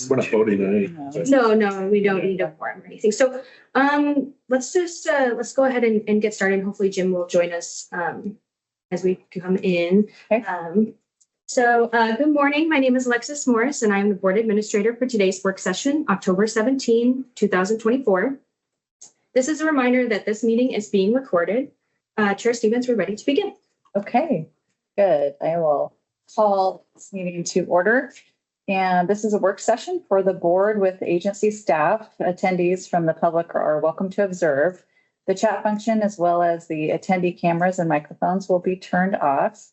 We're not voting on anything. No, we don't need a quorum or anything. So let's go ahead and get started. Hopefully Jim will join us as we come in. Okay. Good morning. My name is Alexis Morris, and I'm the board administrator for today's work session, October 17, 2024. This is a reminder that this meeting is being recorded. Chair Stevens, we're ready to begin. Okay, good. I will call this meeting to order. And this is a work session for the board with agency staff. Attendees from the public are welcome to observe. The chat function as well as the attendee cameras and microphones will be turned off.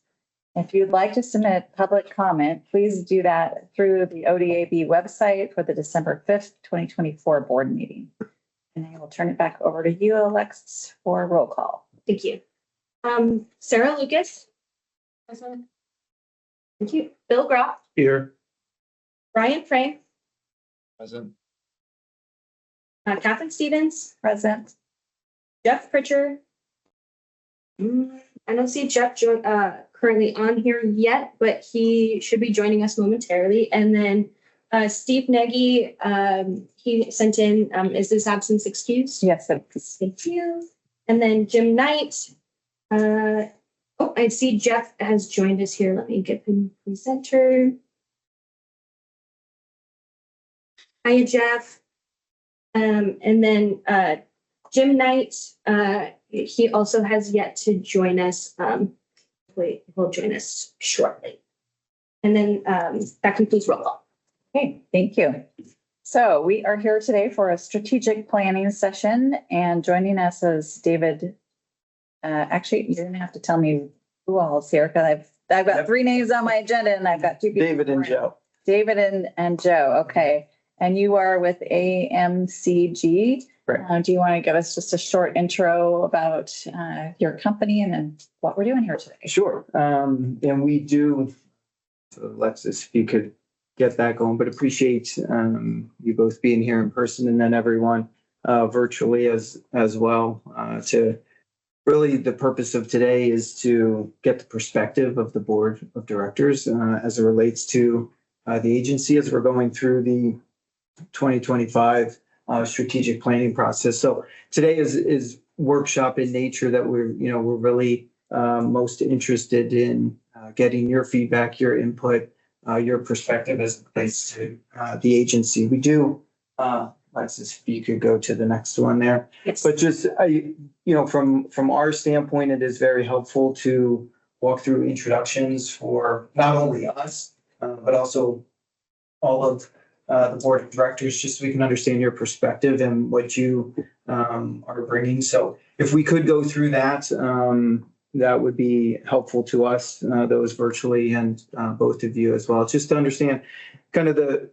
If you'd like to submit public comment, please do that through the ODAB website for the December 5th, 2024 board meeting. And I will turn it back over to you, Alexis, for roll call. Thank you. Sarah Lucas. Present. Thank you. Bill Groff. Here. Brian Frank. Present. Catherine Stevens. Present. Jeff Pritchard. I don't see Jeff currently on here yet, but he should be joining us momentarily. And then Steve Nagy, he sent in, is this absence excused? Yes, Thank you. And then Jim Knight. I see Jeff has joined us here. Let me get him presented. Hi, Jeff. And then Jim Knight, he also has yet to join us. He'll join us shortly. And then that concludes roll call. Okay, thank you. So we are here today for a strategic planning session, and joining us is David. Actually, you're gonna have to tell me who all is here, because I've got three names on my agenda and I've got two people. David and Joe. David and Joe. Okay. And you are with AMCG. Right. Do you want to give us just a short intro about your company and then what we're doing here today? Sure. And we do, so Alexis, if you could get that going, but appreciate you both being here in person and then everyone virtually as well. To really, the purpose of today is to get the perspective of the board of directors as it relates to the agency as we're going through the 2025 strategic planning process. So today is workshop in nature that we're really most interested in getting your feedback, your input, your perspective as it relates to the agency. We do, Alexis, if you could go to the next one there. Yes. But just, from our standpoint, it is very helpful to walk through introductions for not only us, but also all of the board of directors, just so we can understand your perspective and what you are bringing. So if we could go through that, that would be helpful to us, those virtually, and both of you as well, just to understand kind of the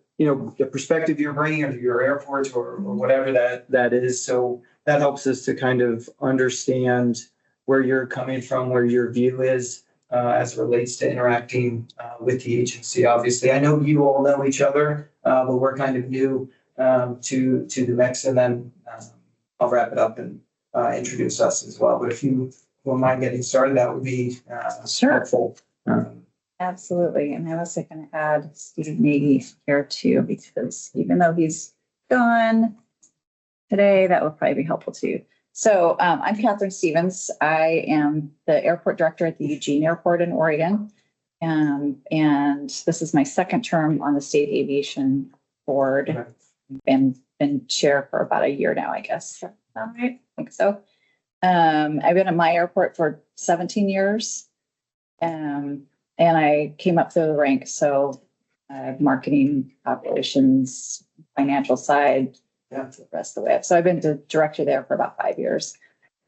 perspective you're bringing or your airports or whatever that is. So that helps us to kind of understand where you're coming from, where your view is as it relates to interacting with the agency. Obviously, I know you all know each other, but we're kind of new to the mix, and then I'll wrap it up and introduce us as well. But if you wouldn't mind getting started, that would be Sure. helpful. Absolutely. And I was going to add Steve Nagy here too, because even though he's gone today, that would probably be helpful too. So I'm Catherine Stevens. I am the airport director at the Eugene Airport in Oregon. And this is my second term on the state aviation board. Okay. Been chair for about a year now, I guess. All right, I think so. I've been at my airport for 17 years. And I came up through the ranks. So marketing, operations, financial side, the rest of the way up. So I've been the director there for about 5 years.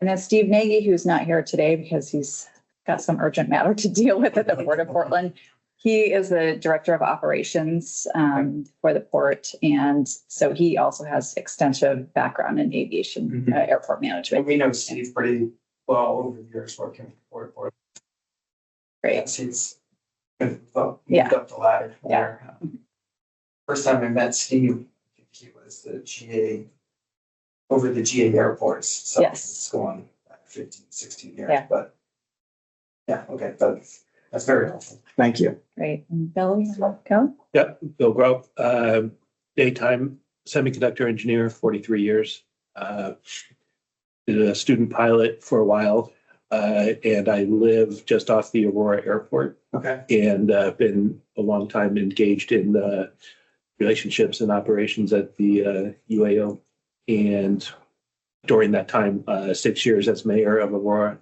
And then Steve Nagy, who's not here today because he's got some urgent matter to deal with at the Port of Portland. He is the director of operations for the port. And so he also has extensive background in aviation, airport management. And we know Steve pretty well over the years working for the port. Great. Yes, he's moved up the ladder. Yeah. First time I met Steve, he was the GA over the GA airports. So Yes. it's going back 15, 16 years. Yeah. But yeah, okay. But that's very helpful. Thank you. Great. And Bill, you want to go? Yeah, Bill Grove, daytime semiconductor engineer, 43 years. Did a student pilot for a while, and I live just off the Aurora Airport, Okay. and been a long time engaged in relationships and operations at the UAO. And during that time, 6 years as mayor of Aurora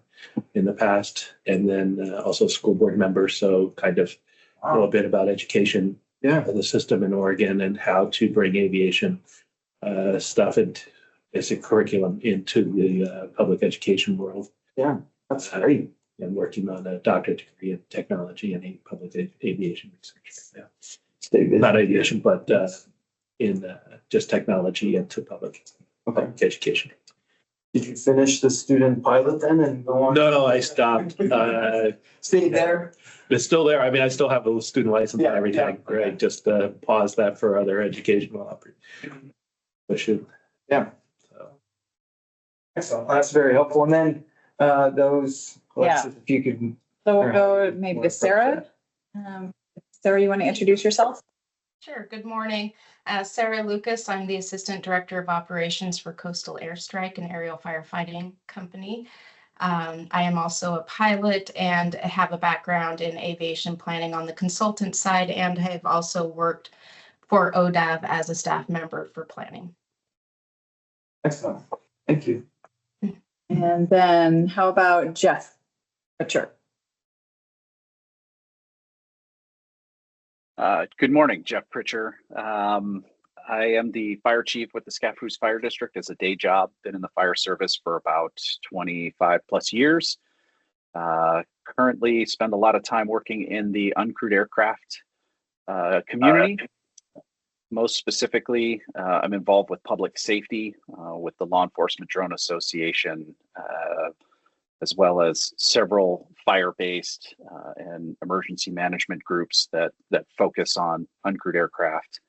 in the past, and then also school board member. So kind of a little bit about education, the system in Oregon, and how to bring aviation stuff and basic curriculum into the public education world. Yeah, that's great. And working on a doctorate degree in technology and public aviation research. Yeah. Stay busy. Not aviation, but in just technology into public education. Did you finish the student pilot then and go on? No, I stopped. Stayed there? It's still there. I mean, I still have a student license and everything. Yeah. Right. Just pause that for other educational opportunities. Yeah. So. Excellent. That's very helpful. And then those, Alexis, if you could. So we'll go maybe to Sarah. Sarah, you want to introduce yourself? Sure. Good morning. Sarah Lucas. I'm the Assistant Director of Operations for Coastal Airstrike, an aerial firefighting company. I am also a pilot and have a background in aviation planning on the consultant side, and have also worked for ODAV as a staff member for planning. Excellent. Thank you. And then how about Jeff Pritchard? Good morning, Jeff Pritchard. I am the fire chief with the Scappoose Fire District as a day job. Been in the fire service for about 25 plus years. Currently spend a lot of time working in the uncrewed aircraft community. Most specifically, I'm involved with public safety with the Law Enforcement Drone Association, as well as several fire-based and emergency management groups that focus on uncrewed aircraft.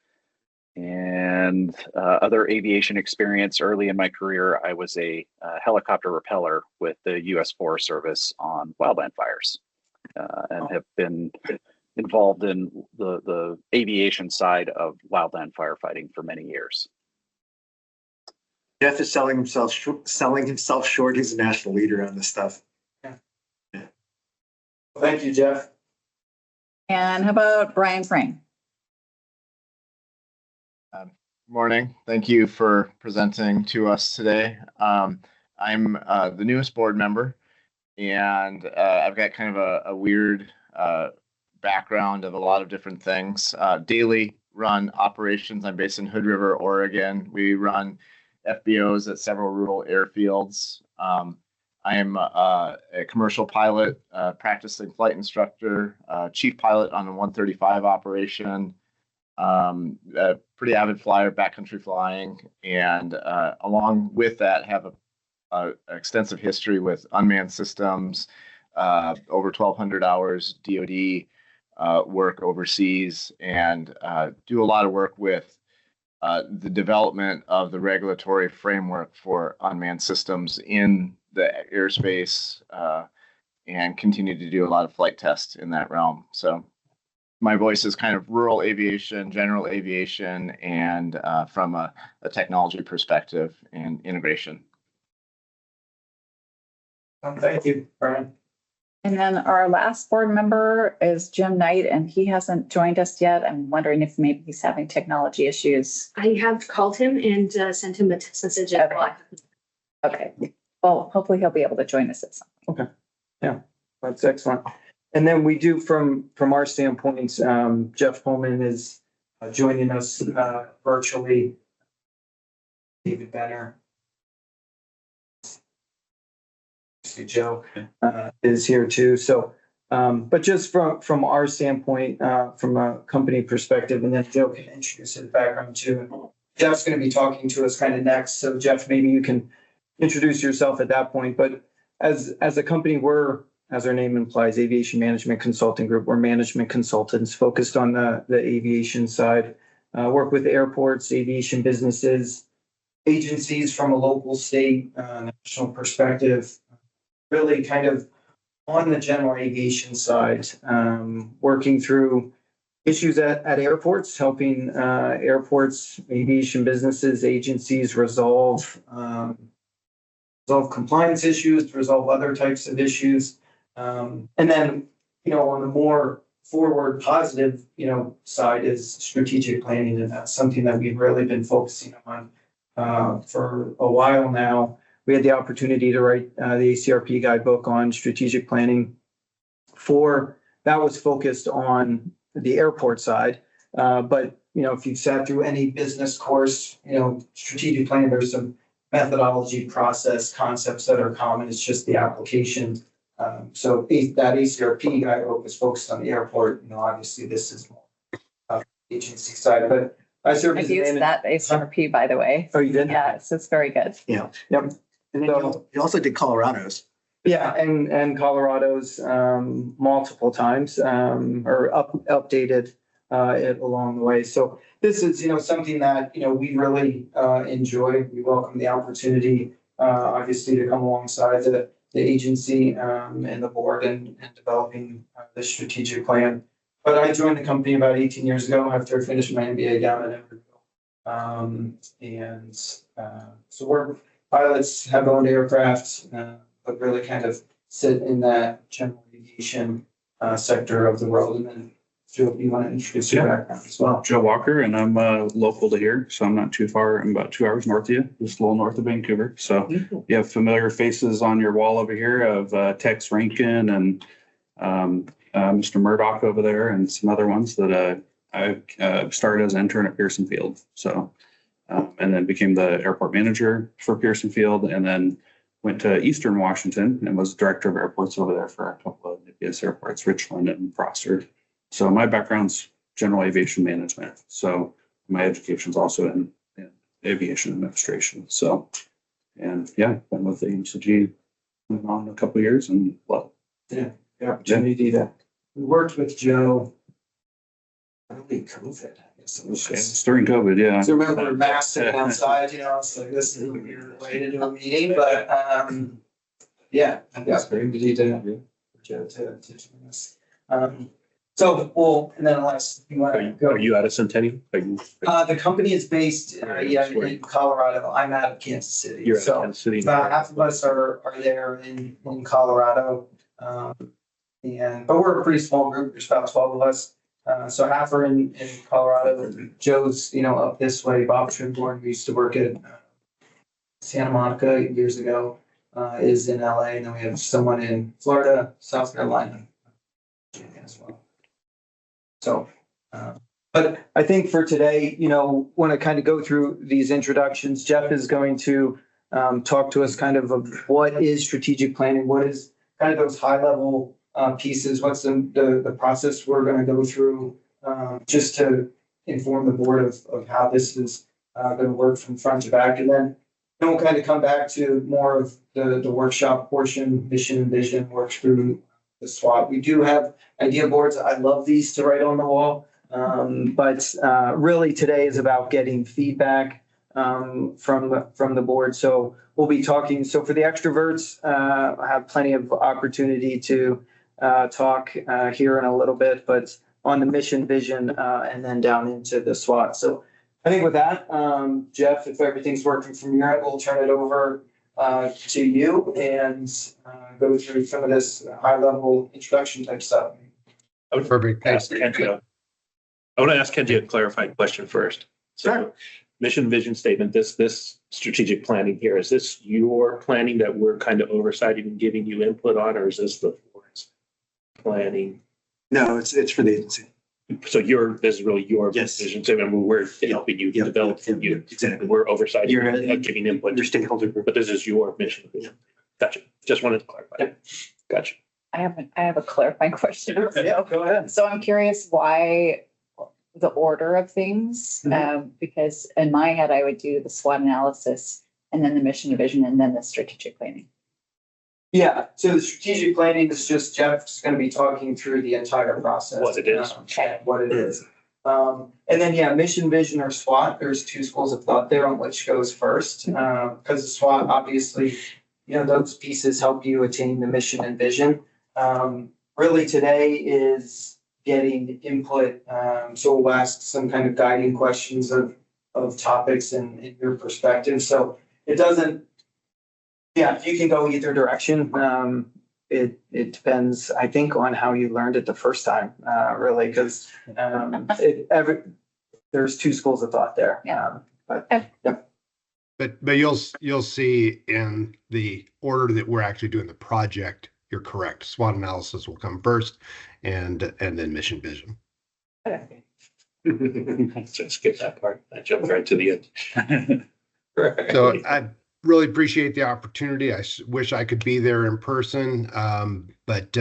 And other aviation experience early in my career, I was a helicopter repeller with the U.S. Forest Service on wildland fires, and have been involved in the aviation side of wildland firefighting for many years. Jeff is selling himself short. He's a national leader on this stuff. Thank you, Jeff. And how about Brian Frame? Morning. Thank you for presenting to us today. I'm the newest board member, and I've got kind of a weird background of a lot of different things. Daily run operations. I'm based in Hood River, Oregon. We run FBOs at several rural airfields. I am a commercial pilot, practicing flight instructor, chief pilot on the 135 operation, a pretty avid flyer, backcountry flying, and along with that have a extensive history with unmanned systems, over 1,200 hours DoD work overseas, and do a lot of work with the development of the regulatory framework for unmanned systems in the airspace, and continue to do a lot of flight tests in that realm. So my voice is kind of rural aviation, general aviation, and from a technology perspective and integration. Thank you, Brian. And then our last board member is Jim Knight, and he hasn't joined us yet. I'm wondering if maybe he's having technology issues. I have called him and sent him a text message. Okay. Well, hopefully he'll be able to join us at some point. Okay. Yeah, that's excellent. And then we do from our standpoint, Jeff Pullman is joining us virtually. David Benner. See, Joe is here too. So, but just from our standpoint, from a company perspective, and then Joe can introduce his background too. Jeff's going to be talking to us kind of next. So Jeff, maybe you can introduce yourself at that point. But as a company, we're, as our name implies, Aviation Management Consulting Group. We're management consultants focused on the aviation side. Work with airports, aviation businesses, agencies from a local, state, national perspective. Really kind of on the general aviation side, working through issues at airports, helping airports, aviation businesses, agencies resolve compliance issues, resolve other types of issues. And then, on the more forward positive, side is strategic planning. And that's something that we've really been focusing on for a while now. We had the opportunity to write the ACRP guidebook on strategic planning that was focused on the airport side. But, if you've sat through any business course, strategic planning, there's some methodology, process, concepts that are common. It's just the application. So that ACRP guidebook was focused on the airport. Obviously this is more agency side, but I serve I as used that ACRP, by the way. Oh, you did? Yes, it's very good. Yeah. Yep. And then So- you also did Colorado's. Yeah, and Colorado's multiple times or updated it along the way. So this is something that we really enjoy. We welcome the opportunity, obviously, to come alongside the agency and the board and developing the strategic plan. But I joined the company about 18 years ago after I finished my MBA down at Emerald. So we're pilots, have owned aircraft. But really kind of sit in that general aviation sector of the world. And then, Joe, if you want to introduce your background as well. Joe Walker, and I'm local to here, so I'm not too far. I'm about 2 hours north of you, just a little north of Vancouver. So you have familiar faces on your wall over here of Tex Rankin and Mr. Murdoch over there, and some other ones that I started as an intern at Pearson Field. So and then became the airport manager for Pearson Field, and then went to Eastern Washington and was director of airports over there for a couple of NPS airports, Richland and Prosser. So my background's general aviation management. So my education's also in aviation administration. So, and yeah, been with the AMCG on a couple of years and well. The opportunity to we worked with Joe early COVID. I guess it was It's during COVID, yeah. So remember masks sitting outside, it's like this is a weird way to do a meeting, but yeah, I think it's very easy to Joe to join us. And then unless you want to go. Are you out of Centennial? The company is based in Colorado. I'm out of Kansas City. You're out of So Kansas City. about half of us are there in Colorado. But we're a pretty small group. There's about 12 of us. So half are in Colorado. Joe's, up this way. Bob Trimborn, we used to work at Santa Monica years ago, is in LA. And then we have someone in Florida, South Carolina, as well. So, but I think for today, want to kind of go through these introductions. Jeff is going to talk to us kind of what is strategic planning, what is kind of those high level pieces, what's the process we're going to go through just to inform the board of how this is going to work from front to back. And then we'll kind of come back to more of the workshop portion, mission and vision, work through the SWOT. We do have idea boards. I love these to write on the wall. But really today is about getting feedback from the board. So we'll be talking. So for the extroverts, I have plenty of opportunity to talk here in a little bit, but on the mission, vision, and then down into the SWOT. So I think with that, Jeff, if everything's working from your end, we'll turn it over to you and go through some of this high level introduction type stuff. I would ask Kenji. I want to ask Kenji a clarifying question first. So, mission, vision statement. This strategic planning here, is this your planning that we're kind of oversighting and giving you input on, or is this the board's planning? No, it's for the agency. So this is really your Yes. vision. So we're helping you Yep. develop Yep. you. Exactly. We're oversighting, You're giving input. your stakeholder group. But this is your mission. Gotcha. Just wanted to clarify. Yep. Gotcha. I have a clarifying question. Yeah, go ahead. So I'm curious why the order of things, because in my head, I would do the SWOT analysis and then the mission and vision and then the strategic planning. Yeah, so the strategic planning is just Jeff's going to be talking through the entire process. What it is. What it is. And then, mission, vision, or SWOT, there's two schools of thought there on which goes first. Because the SWOT, obviously, those pieces help you attain the mission and vision. Really today is getting input. So we'll ask some kind of guiding questions of topics and your perspective. So it doesn't, yeah, you can go either direction. It depends, I think, on how you learned it the first time, really, because there's two schools of thought there. Yeah. But you'll see in the order that we're actually doing the project, you're correct. SWOT analysis will come first, and then mission vision. Just skip that part. I jumped right to the end. So I really appreciate the opportunity. I wish I could be there in person, but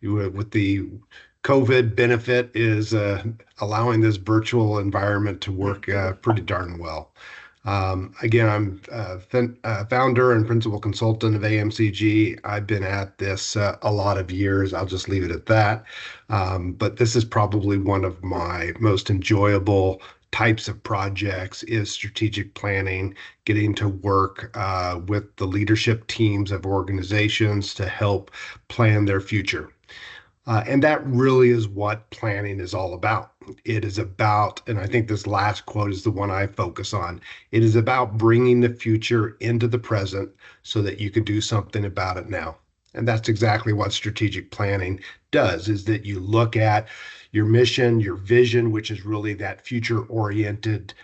with the COVID benefit is allowing this virtual environment to work pretty darn well. Again, I'm founder and principal consultant of AMCG. I've been at this a lot of years. I'll just leave it at that. But this is probably one of my most enjoyable types of projects is strategic planning, getting to work with the leadership teams of organizations to help plan their future. And that really is what planning is all about. It is about, and I think this last quote is the one I focus on, it is about bringing the future into the present so that you can do something about it now. And that's exactly what strategic planning does, is that you look at your mission, your vision, which is really that future-oriented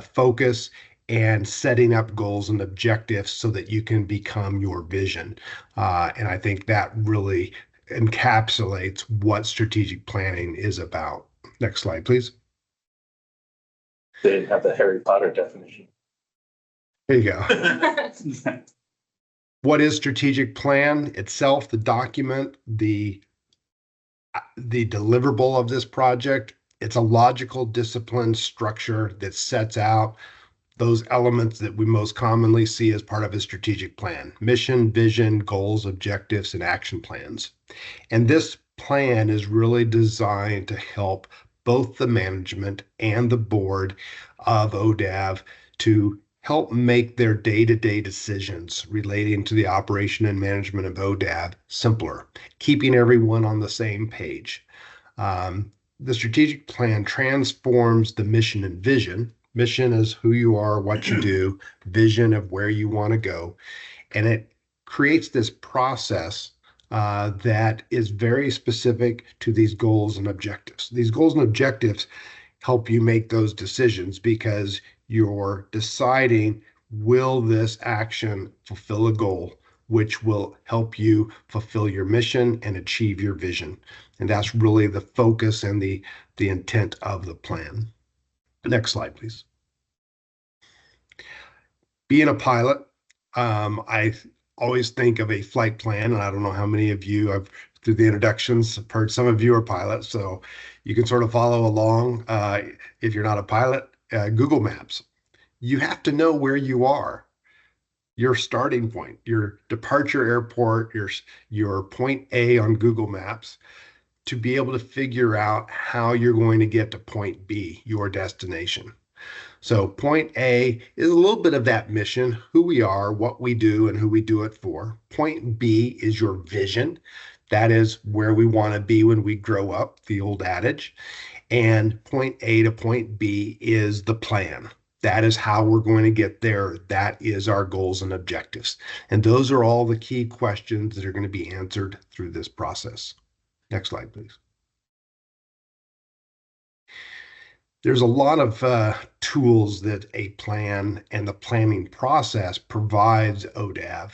focus, and setting up goals and objectives so that you can become your vision. And I think that really encapsulates what strategic planning is about. Next slide, please. They have the Harry Potter definition. There you go. What is strategic plan itself? The document, the deliverable of this project. It's a logical, disciplined structure that sets out those elements that we most commonly see as part of a strategic plan: mission, vision, goals, objectives, and action plans. And this plan is really designed to help both the management and the board of ODAV to help make their day-to-day decisions relating to the operation and management of ODAV simpler, keeping everyone on the same page. The strategic plan transforms the mission and vision. Mission is who you are, what you do, vision of where you want to go. And it creates this process that is very specific to these goals and objectives. These goals and objectives help you make those decisions because you're deciding, will this action fulfill a goal, which will help you fulfill your mission and achieve your vision. And that's really the focus and the intent of the plan. Next slide, please. Being a pilot, I always think of a flight plan, and I don't know how many of you I've through the introductions have heard some of you are pilots, so you can sort of follow along. If you're not a pilot, Google Maps. You have to know where you are, your starting point, your departure airport, your point A on Google Maps, to be able to figure out how you're going to get to point B, your destination. So point A is a little bit of that mission, who we are, what we do, and who we do it for. Point B is your vision. That is where we want to be when we grow up, the old adage. And point A to point B is the plan. That is how we're going to get there. That is our goals and objectives. And those are all the key questions that are going to be answered through this process. Next slide, please. There's a lot of tools that a plan and the planning process provides ODAV.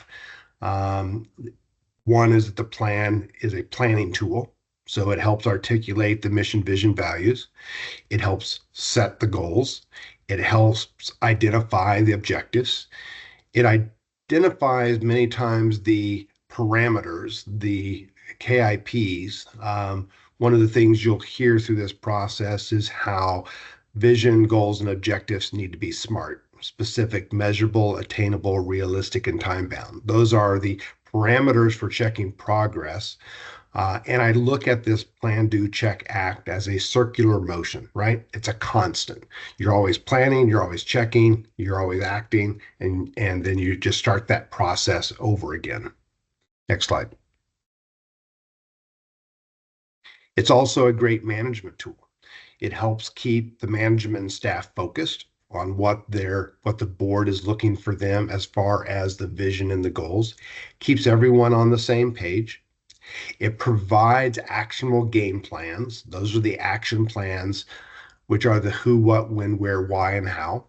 One is that the plan is a planning tool. So it helps articulate the mission, vision, values. It helps set the goals. It helps identify the objectives. It identifies many times the parameters, the KIPs. One of the things you'll hear through this process is how vision, goals, and objectives need to be SMART: specific, measurable, attainable, realistic, and time-bound. Those are the parameters for checking progress. And I look at this plan, do, check, act as a circular motion, right? It's a constant. You're always planning, you're always checking, you're always acting, and then you just start that process over again. Next slide. It's also a great management tool. It helps keep the management and staff focused on what the board is looking for them as far as the vision and the goals, keeps everyone on the same page. It provides actionable game plans. Those are the action plans, which are the who, what, when, where, why, and how.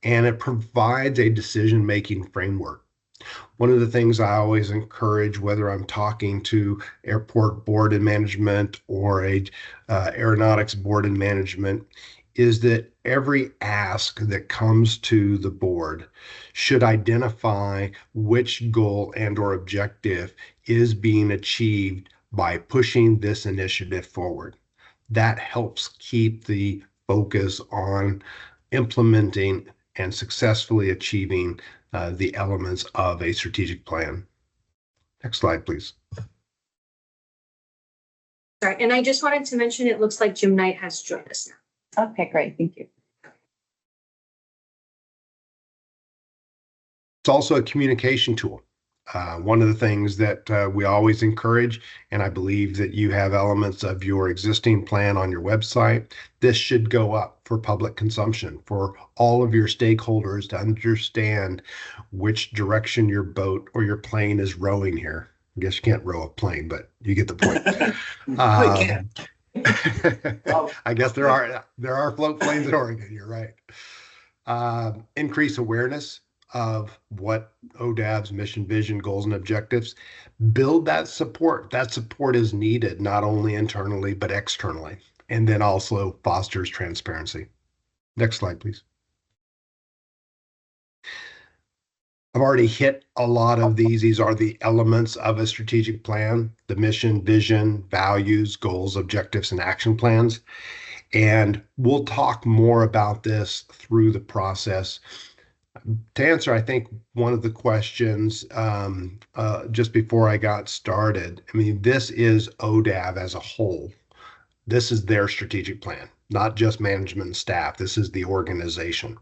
And it provides a decision-making framework. One of the things I always encourage, whether I'm talking to airport board and management or a aeronautics board and management, is that every ask that comes to the board should identify which goal and or objective is being achieved by pushing this initiative forward. That helps keep the focus on implementing and successfully achieving the elements of a strategic plan. Next slide, please. Sorry, and I just wanted to mention, it looks like Jim Knight has joined us now. Okay, great. Thank you. It's also a communication tool. One of the things that we always encourage, and I believe that you have elements of your existing plan on your website, this should go up for public consumption for all of your stakeholders to understand which direction your boat or your plane is rowing here. I guess you can't row a plane, but you get the point. I guess there are float planes in Oregon. You're right. Increase awareness of what ODAV's mission, vision, goals, and objectives. Build that support. That support is needed not only internally, but externally. And then also fosters transparency. Next slide, please. I've already hit a lot of these. These are the elements of a strategic plan: the mission, vision, values, goals, objectives, and action plans. And we'll talk more about this through the process. To answer, I think, one of the questions just before I got started, I mean, this is ODAV as a whole. This is their strategic plan, not just management and staff. This is the organization.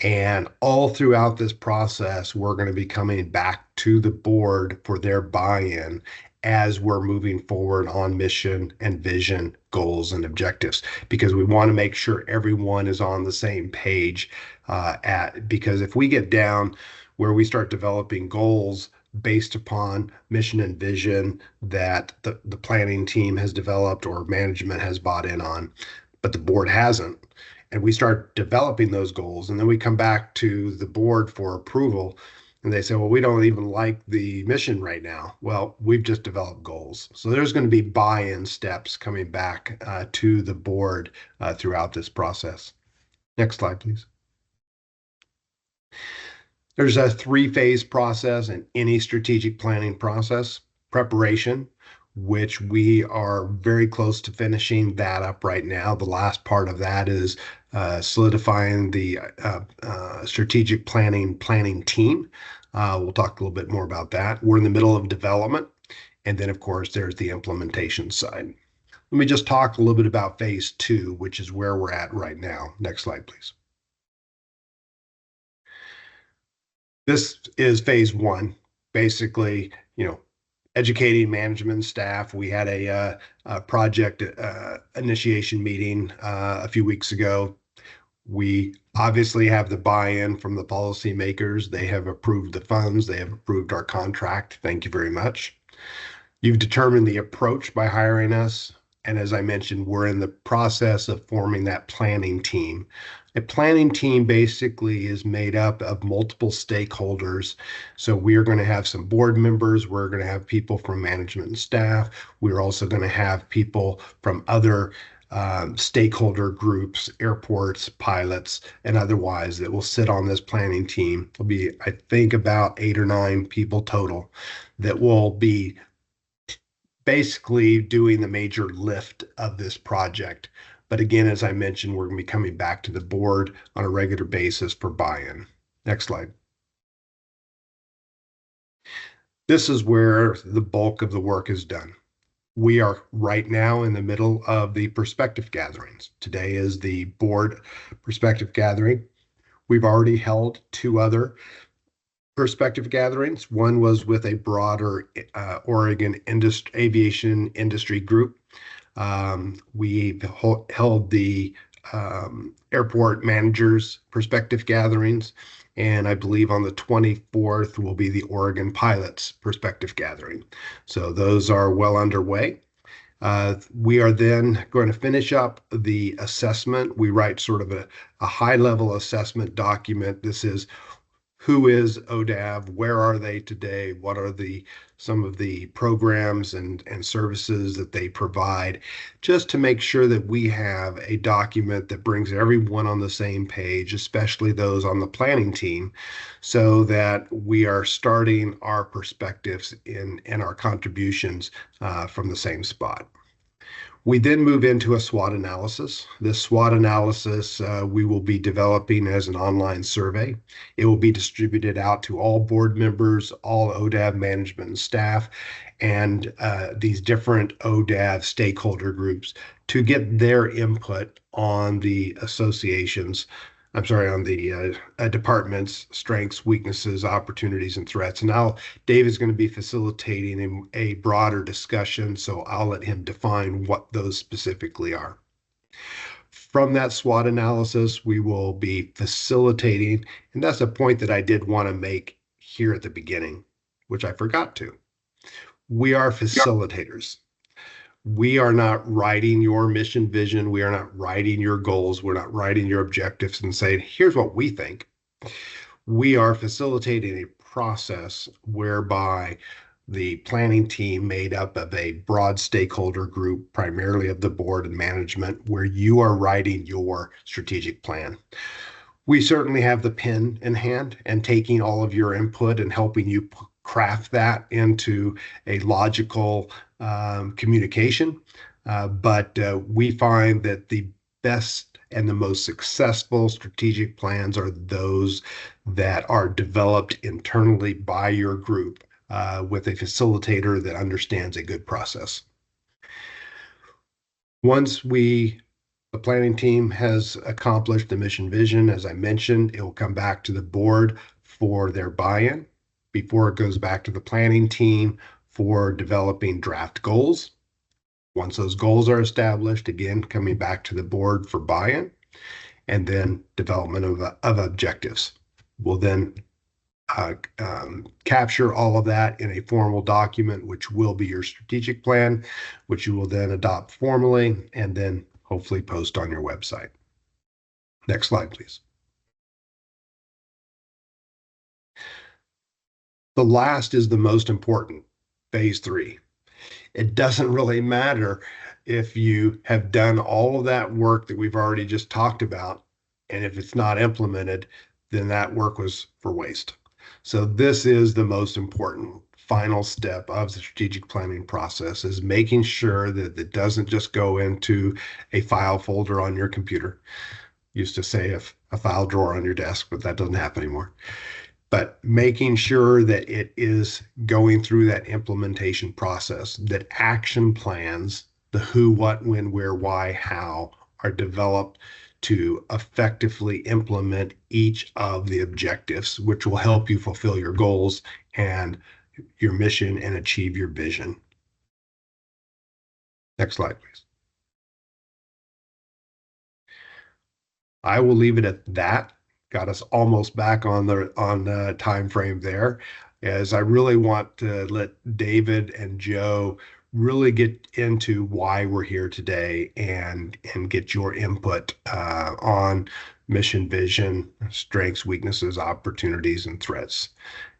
And all throughout this process, we're going to be coming back to the board for their buy-in as we're moving forward on mission and vision, goals, and objectives, because we want to make sure everyone is on the same page. Because if we get down where we start developing goals based upon mission and vision that the planning team has developed or management has bought in on, but the board hasn't, and we start developing those goals, and then we come back to the board for approval, and they say, well, we don't even like the mission right now. Well, we've just developed goals. So there's going to be buy-in steps coming back to the board throughout this process. Next slide, please. There's a 3-phase process in any strategic planning process. Preparation, which we are very close to finishing that up right now. The last part of that is solidifying the strategic planning team. We'll talk a little bit more about that. We're in the middle of development. And then, of course, there's the implementation side. Let me just talk a little bit about phase 2, which is where we're at right now. Next slide, please. This is phase 1, basically, educating management staff. We had a project initiation meeting a few weeks ago. We obviously have the buy-in from the policymakers. They have approved the funds. They have approved our contract. Thank you very much. You've determined the approach by hiring us. And as I mentioned, we're in the process of forming that planning team. A planning team basically is made up of multiple stakeholders. So we are going to have some board members. We're going to have people from management and staff. We're also going to have people from other stakeholder groups, airports, pilots, and otherwise that will sit on this planning team. There'll be, I think, about 8 or 9 people total that will be basically doing the major lift of this project. But again, as I mentioned, we're going to be coming back to the board on a regular basis for buy-in. Next slide. This is where the bulk of the work is done. We are right now in the middle of the perspective gatherings. Today is the board perspective gathering. We've already held 2 other perspective gatherings. One was with a broader Oregon aviation industry group. We held the airport managers perspective gatherings. And I believe on the 24th will be the Oregon pilots perspective gathering. So those are well underway. We are then going to finish up the assessment. We write sort of a high level assessment document. This is who is ODAV, where are they today, what are some of the programs and services that they provide, just to make sure that we have a document that brings everyone on the same page, especially those on the planning team, so that we are starting our perspectives and our contributions from the same spot. We then move into a SWOT analysis. This SWOT analysis we will be developing as an online survey. It will be distributed out to all board members, all ODAV management and staff, and these different ODAV stakeholder groups to get their input on the on the department's strengths, weaknesses, opportunities, and threats. And now Dave is going to be facilitating a broader discussion, so I'll let him define what those specifically are. From that SWOT analysis, we will be facilitating, and that's a point that I did want to make here at the beginning, which I forgot to. We are facilitators. We are not writing your mission vision. We are not writing your goals. We're not writing your objectives and saying, here's what we think. We are facilitating a process whereby the planning team made up of a broad stakeholder group, primarily of the board and management, where you are writing your strategic plan. We certainly have the pen in hand and taking all of your input and helping you craft that into a logical communication. But we find that the best and the most successful strategic plans are those that are developed internally by your group with a facilitator that understands a good process. Once the planning team has accomplished the mission vision, as I mentioned, it will come back to the board for their buy-in before it goes back to the planning team for developing draft goals. Once those goals are established, again, coming back to the board for buy-in, and then development of objectives. We'll then capture all of that in a formal document, which will be your strategic plan, which you will then adopt formally and then hopefully post on your website. Next slide, please. The last is the most important, phase 3. It doesn't really matter if you have done all of that work that we've already just talked about, and if it's not implemented, then that work was for waste. So this is the most important final step of the strategic planning process, is making sure that it doesn't just go into a file folder on your computer. Used to say a file drawer on your desk, but that doesn't happen anymore. But making sure that it is going through that implementation process, that action plans, the who, what, when, where, why, how, are developed to effectively implement each of the objectives, which will help you fulfill your goals and your mission and achieve your vision. Next slide, please. I will leave it at that. Got us almost back on the time frame there, as I really want to let David and Joe really get into why we're here today and get your input on mission, vision, strengths, weaknesses, opportunities, and threats.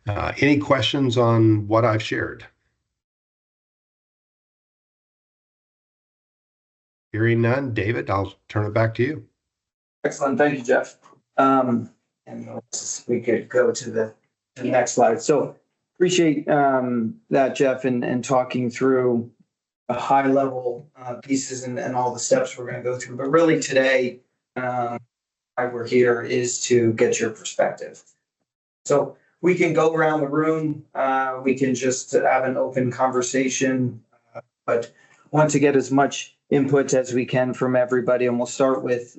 Any questions on what I've shared? Hearing none, David, I'll turn it back to you. Excellent. Thank you, Jeff. And we could go to the next slide. So appreciate that, Jeff, and talking through a high level pieces and all the steps we're going to go through. But really today, why we're here is to get your perspective. So we can go around the room. We can just have an open conversation, but want to get as much input as we can from everybody. And we'll start with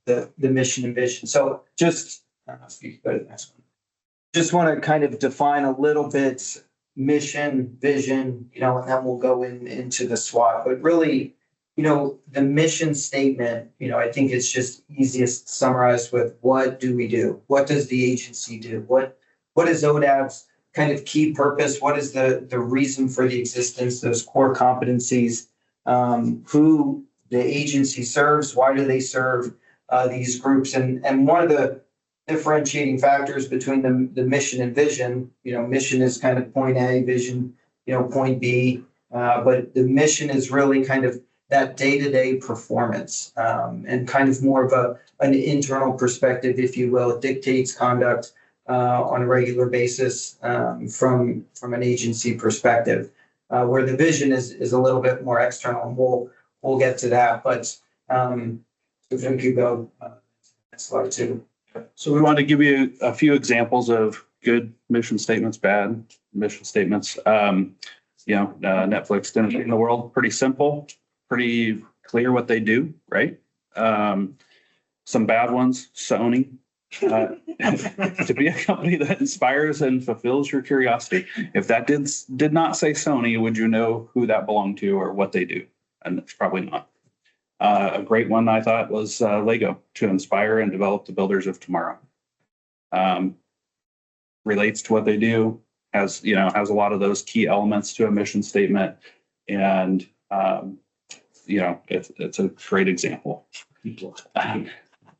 the mission and vision. So just, if you go to the next one. Just want to kind of define a little bit mission, vision, and then we'll go into the SWOT. But really, the mission statement, I think it's just easiest summarized with what do we do? What does the agency do? What is ODAV's kind of key purpose? What is the reason for the existence, those core competencies? Who the agency serves, why do they serve these groups? And one of the differentiating factors between the mission and vision, mission is kind of point A, vision, point B. But the mission is really kind of that day-to-day performance, and kind of more of an internal perspective, if you will. It dictates conduct on a regular basis from an agency perspective, where the vision is a little bit more external, and we'll get to that. But if we could go next slide too. So we want to give you a few examples of good mission statements, bad mission statements. Netflix didn't in the world, pretty simple, pretty clear what they do, right? Some bad ones, Sony. To be a company that inspires and fulfills your curiosity. If that did not say Sony, would you know who that belonged to or what they do? And it's probably not. A great one I thought was Lego, to inspire and develop the builders of tomorrow. Relates to what they do, has a lot of those key elements to a mission statement, and it's a great example.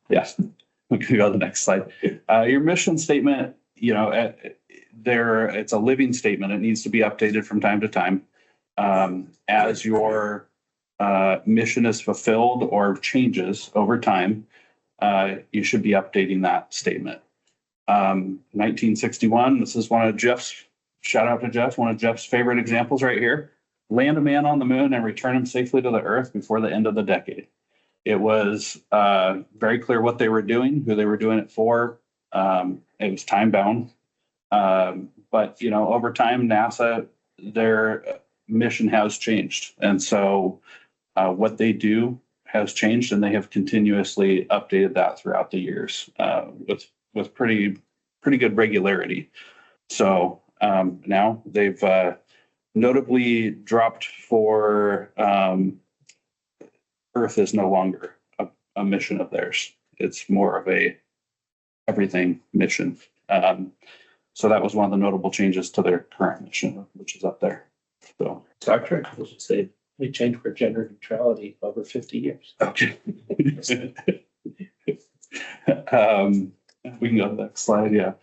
Yes, we can go to the next slide. Your mission statement, it's a living statement. It needs to be updated from time to time as your mission is fulfilled or changes over time. You should be updating that statement. 1961, this is one of Jeff's, shout out to Jeff, one of Jeff's favorite examples right here. Land a man on the moon and return him safely to the earth before the end of the decade. It was very clear what they were doing, who they were doing it for. It was time bound. But over time, NASA, their mission has changed. And so what they do has changed, and they have continuously updated that throughout the years with pretty good regularity. So now they've notably dropped for Earth is no longer a mission of theirs. It's more of a everything mission. So that was one of the notable changes to their current mission, which is up there. So Star Trek will say we changed for gender neutrality over 50 years. okay. We can go to the next slide. Yeah.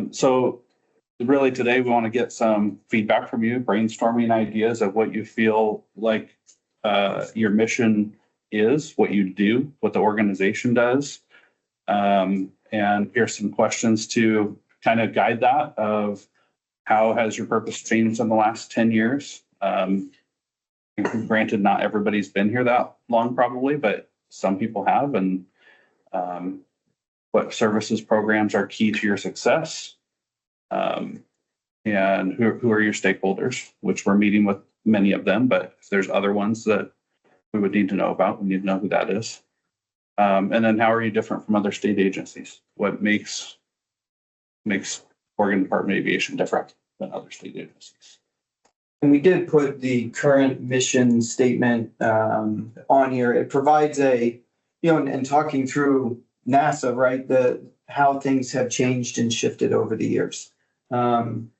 So really today we want to get some feedback from you, brainstorming ideas of what you feel like your mission is, what you do, what the organization does. And here's some questions to kind of guide that of how has your purpose changed in the last 10 years? Granted, not everybody's been here that long probably, but some people have. And what services programs are key to your success? And who are your stakeholders, which we're meeting with many of them, but if there's other ones that we would need to know about, we need to know who that is. And then how are you different from other state agencies? What makes Oregon Department of Aviation different than other state agencies? And we did put the current mission statement on here. It provides and talking through NASA, right, how things have changed and shifted over the years.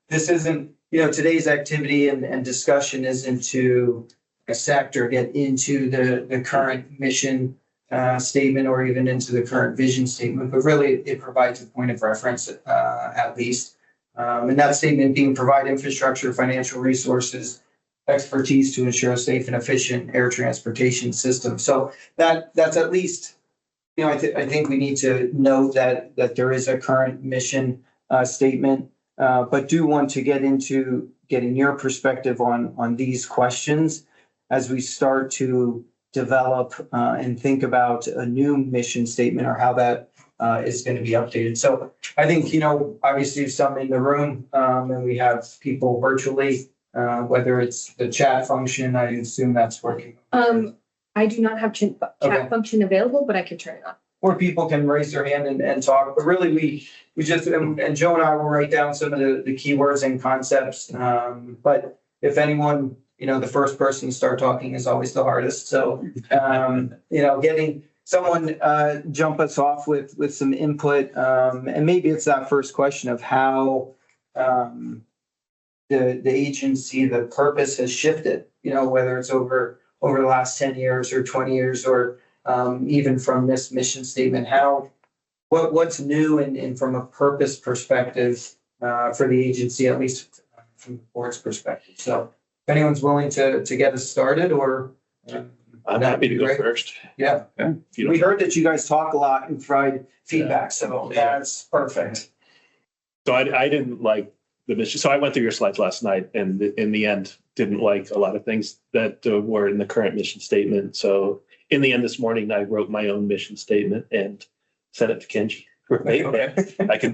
This isn't, today's activity and discussion isn't to dissect or get into the current mission statement or even into the current vision statement, but really it provides a point of reference at least. And that statement being provide infrastructure, financial resources, expertise to ensure a safe and efficient air transportation system. So that's at least, I think we need to note that there is a current mission statement, but do want to get into getting your perspective on these questions as we start to develop and think about a new mission statement or how that is going to be updated. So I think, obviously some in the room and we have people virtually, whether it's the chat function, I assume that's working. I do not have chat function available, but I can turn it on. Or people can raise their hand and talk, but really we just, and Joe and I will write down some of the keywords and concepts. But if anyone, the first person to start talking is always the hardest. So, getting someone jump us off with some input, and maybe it's that first question of how the agency, the purpose has shifted, whether it's over the last 10 years or 20 years, or even from this mission statement, what's new and from a purpose perspective for the agency, at least from the board's perspective. So if anyone's willing to get us started, or I'm happy to go first. Yeah. We heard that you guys talk a lot and provide feedback, so that's perfect. So I didn't like the mission. So I went through your slides last night, and in the end, didn't like a lot of things that were in the current mission statement. So in the end, this morning, I wrote my own mission statement and sent it to Kenji. Right? Okay.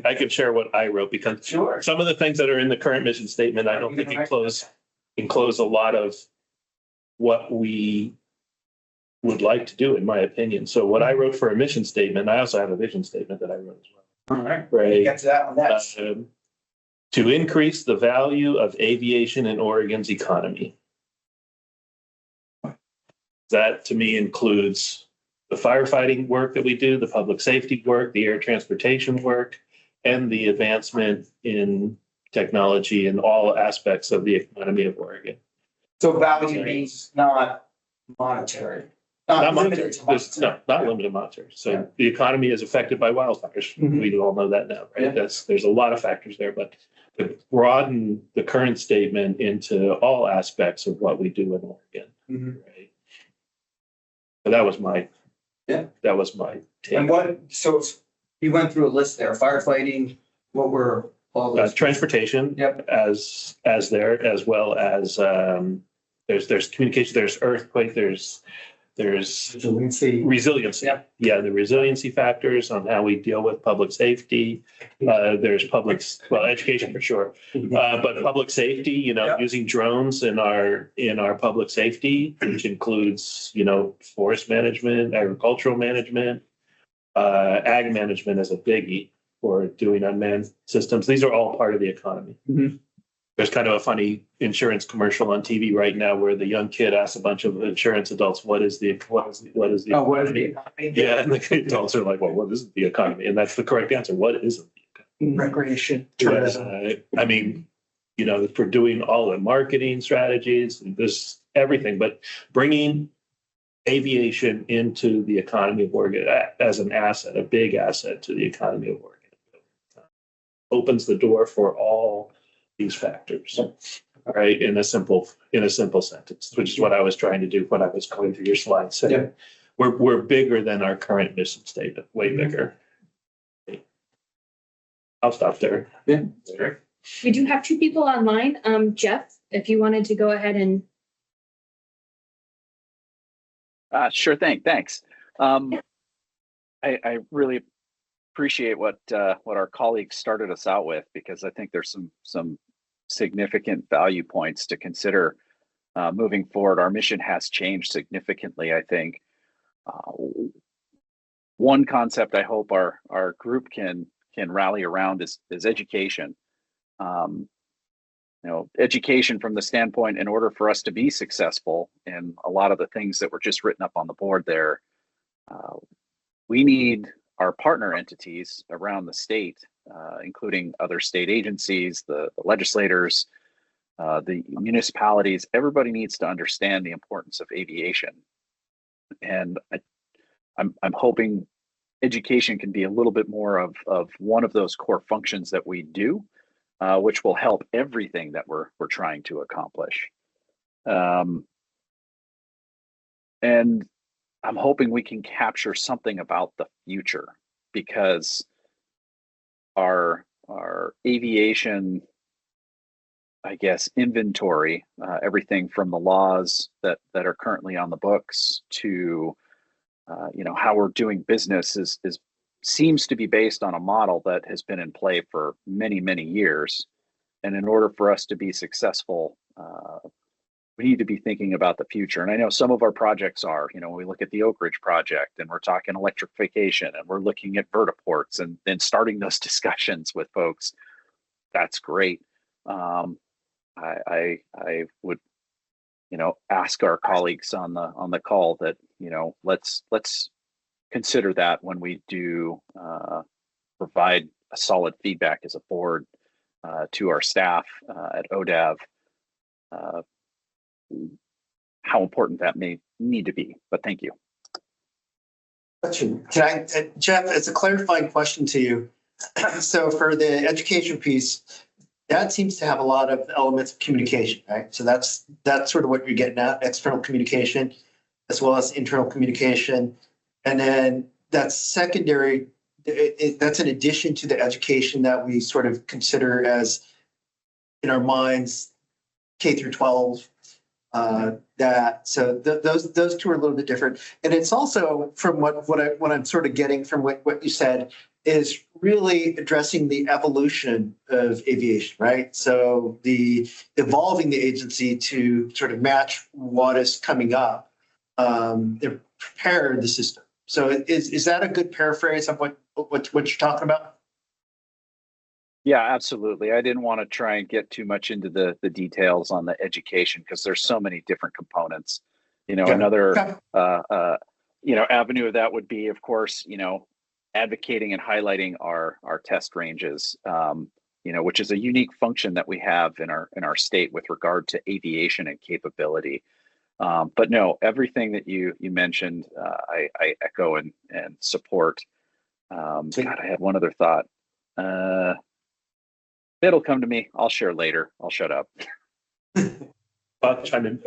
I can share what I wrote, because Sure. some of the things that are in the current mission statement, I don't think enclose a lot of what we would like to do, in my opinion. So what I wrote for a mission statement, I also have a vision statement that I wrote as well. All right. Right. Get to that one next. To increase the value of aviation in Oregon's economy. That to me includes the firefighting work that we do, the public safety work, the air transportation work, and the advancement in technology in all aspects of the economy of Oregon. So value means not monetary. Not limited to monetary. No, not limited monetary. So the economy is affected by wildfires. Mhm. We all know that now, right? Yeah. There's a lot of factors there, but to broaden the current statement into all aspects of what we do in Oregon, Mhm. right? So that was my take. And so you went through a list there, firefighting, what were all those? Transportation, Yep. as there, as well as there's communication, there's earthquake, there's resiliency. Yep. Yeah, the resiliency factors on how we deal with public safety. There's education for sure, but public safety. Yep. Using drones in our public safety, which includes forest management, agricultural management, ag management is a biggie for doing unmanned systems. These are all part of the economy. Mm-hmm. There's kind of a funny insurance commercial on TV right now where the young kid asks a bunch of insurance adults, what is the economy? Yeah, and the adults are like, well, what is the economy? And that's the correct answer. What is it? Recreation, tourism. I mean, for doing all the marketing strategies, there's everything, but bringing aviation into the economy of Oregon as an asset, a big asset to the economy of Oregon, opens the door for all these factors, right? In a simple sentence, which is what I was trying to do when I was going through your slides. So Yeah. we're bigger than our current mission statement, way bigger. I'll stop there. Yeah. Sure. We do have two people online. Jeff, if you wanted to go ahead and. Sure thing. Thanks. I really appreciate what our colleagues started us out with, because I think there's some significant value points to consider moving forward. Our mission has changed significantly, I think. One concept I hope our group can rally around is education. Education from the standpoint, in order for us to be successful in a lot of the things that were just written up on the board there, we need our partner entities around the state, including other state agencies, the legislators, the municipalities. Everybody needs to understand the importance of aviation. And I'm hoping education can be a little bit more of one of those core functions that we do, which will help everything that we're trying to accomplish. And I'm hoping we can capture something about the future, because our aviation, I guess, inventory, everything from the laws that are currently on the books to how we're doing business is seems to be based on a model that has been in play for many years. And in order for us to be successful, we need to be thinking about the future. And I know some of our projects are, when we look at the Oak Ridge project and we're talking electrification and we're looking at vertiports and then starting those discussions with folks. That's great. I would ask our colleagues on the call that, let's consider that when we do provide a solid feedback as a board to our staff at ODAV, how important that may need to be. But thank you. Question. Can I, Jeff, it's a clarifying question to you. So for the education piece, that seems to have a lot of elements of communication, right? So that's sort of what you're getting at, external communication as well as internal communication. And then that's secondary, that's in addition to the education that we sort of consider as in our minds, K through 12. Those two are a little bit different. And it's also from what I'm sort of getting from what you said is really addressing the evolution of aviation, right? So the evolving the agency to sort of match what is coming up, and prepare the system. So is that a good paraphrase of what you're talking about? Yeah, absolutely. I didn't want to try and get too much into the details on the education because there's so many different components. Another avenue of that would be, of course, advocating and highlighting our test ranges, which is a unique function that we have in our state with regard to aviation and capability. But no, everything that you mentioned, I echo and support. God, I had one other thought. It'll come to me. I'll share later. I'll shut up. I'll chime in.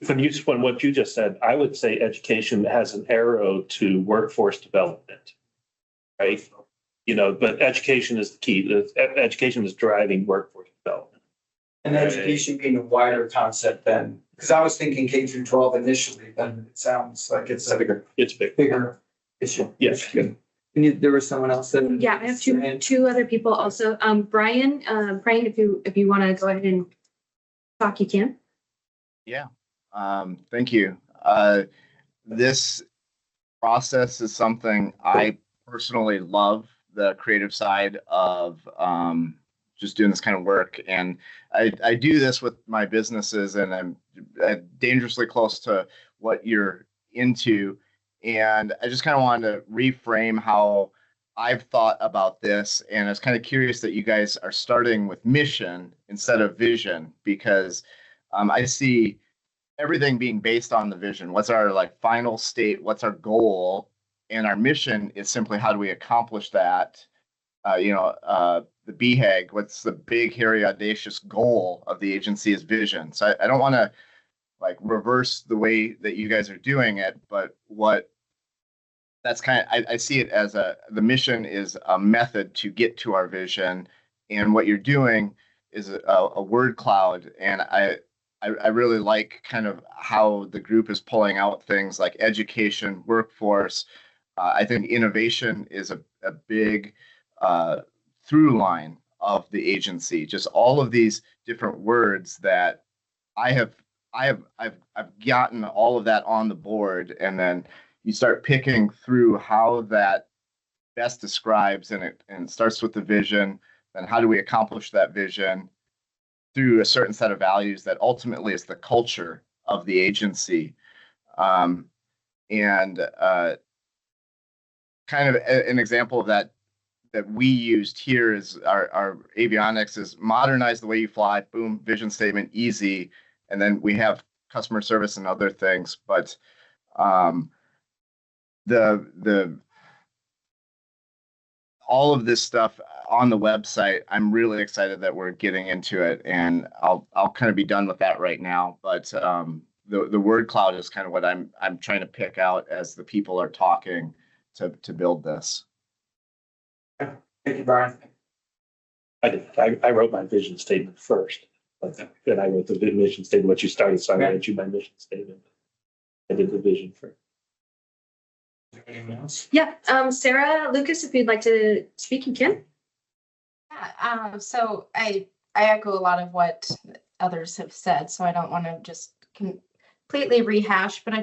From what you just said, I would say education has an arrow to workforce development, right? But education is the key. Education is driving workforce development. And education being a wider concept then, because I was thinking K through 12 initially, but it sounds like it's a bigger issue. Yes. There was someone else that. Yeah, I have two other people also. Brian, if you want to go ahead and talk, you can. Yeah. Thank you. This process is something I personally love, the creative side of just doing this kind of work. And I do this with my businesses, and I'm dangerously close to what you're into. And I just kind of wanted to reframe how I've thought about this. And I was kind of curious that you guys are starting with mission instead of vision, because I see everything being based on the vision. What's our final state? What's our goal? And our mission is simply how do we accomplish that? The BHAG, what's the big, hairy, audacious goal of the agency is vision. So I don't want to reverse the way that you guys are doing it, but that's I see it as the mission is a method to get to our vision, and what you're doing is a word cloud. And I really like kind of how the group is pulling out things like education, workforce. I think innovation is a big through line of the agency. Just all of these different words that I've gotten all of that on the board, and then you start picking through how that best describes, and it starts with the vision. Then how do we accomplish that vision through a certain set of values that ultimately is the culture of the agency. And kind of an example of that we used here is our avionics is modernize the way you fly, boom, vision statement, easy. And then we have customer service and other things, but the all of this stuff on the website, I'm really excited that we're getting into it, and I'll kind of be done with that right now. But the word cloud is kind of what I'm trying to pick out as the people are talking to build this. Thank you, Brian. I wrote my vision statement first, then I wrote the mission statement. What you started, so I wrote you my mission statement. I did the vision first. Anyone else? Yeah, Sarah, Lucas, if you'd like to speak, you can. Yeah, so I echo a lot of what others have said, so I don't want to just completely rehash, but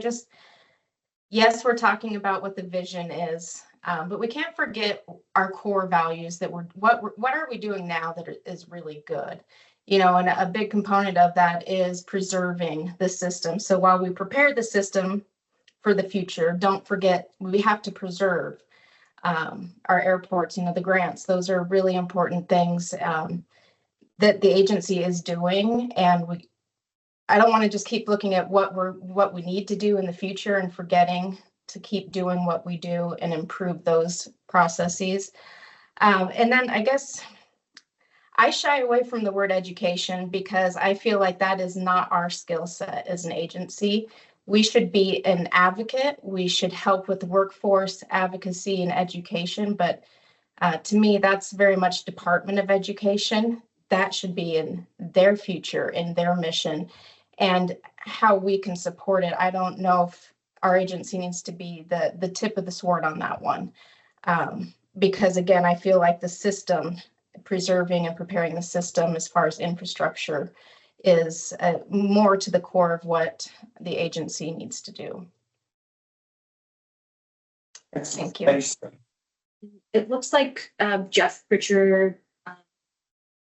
yes, we're talking about what the vision is, but we can't forget our core values that what are we doing now that is really good? And a big component of that is preserving the system. So while we prepare the system for the future, don't forget we have to preserve our airports, the grants. Those are really important things that the agency is doing. And I don't want to just keep looking at what we need to do in the future and forgetting to keep doing what we do and improve those processes. And then I guess I shy away from the word education because I feel like that is not our skill set as an agency. We should be an advocate. We should help with workforce advocacy and education. But to me, that's very much Department of Education. That should be in their future, in their mission, and how we can support it. I don't know if our agency needs to be the tip of the sword on that one. Because again, I feel like the system, preserving and preparing the system as far as infrastructure is more to the core of what the agency needs to do. Thank you. Thanks. It looks like Jeff Pritchard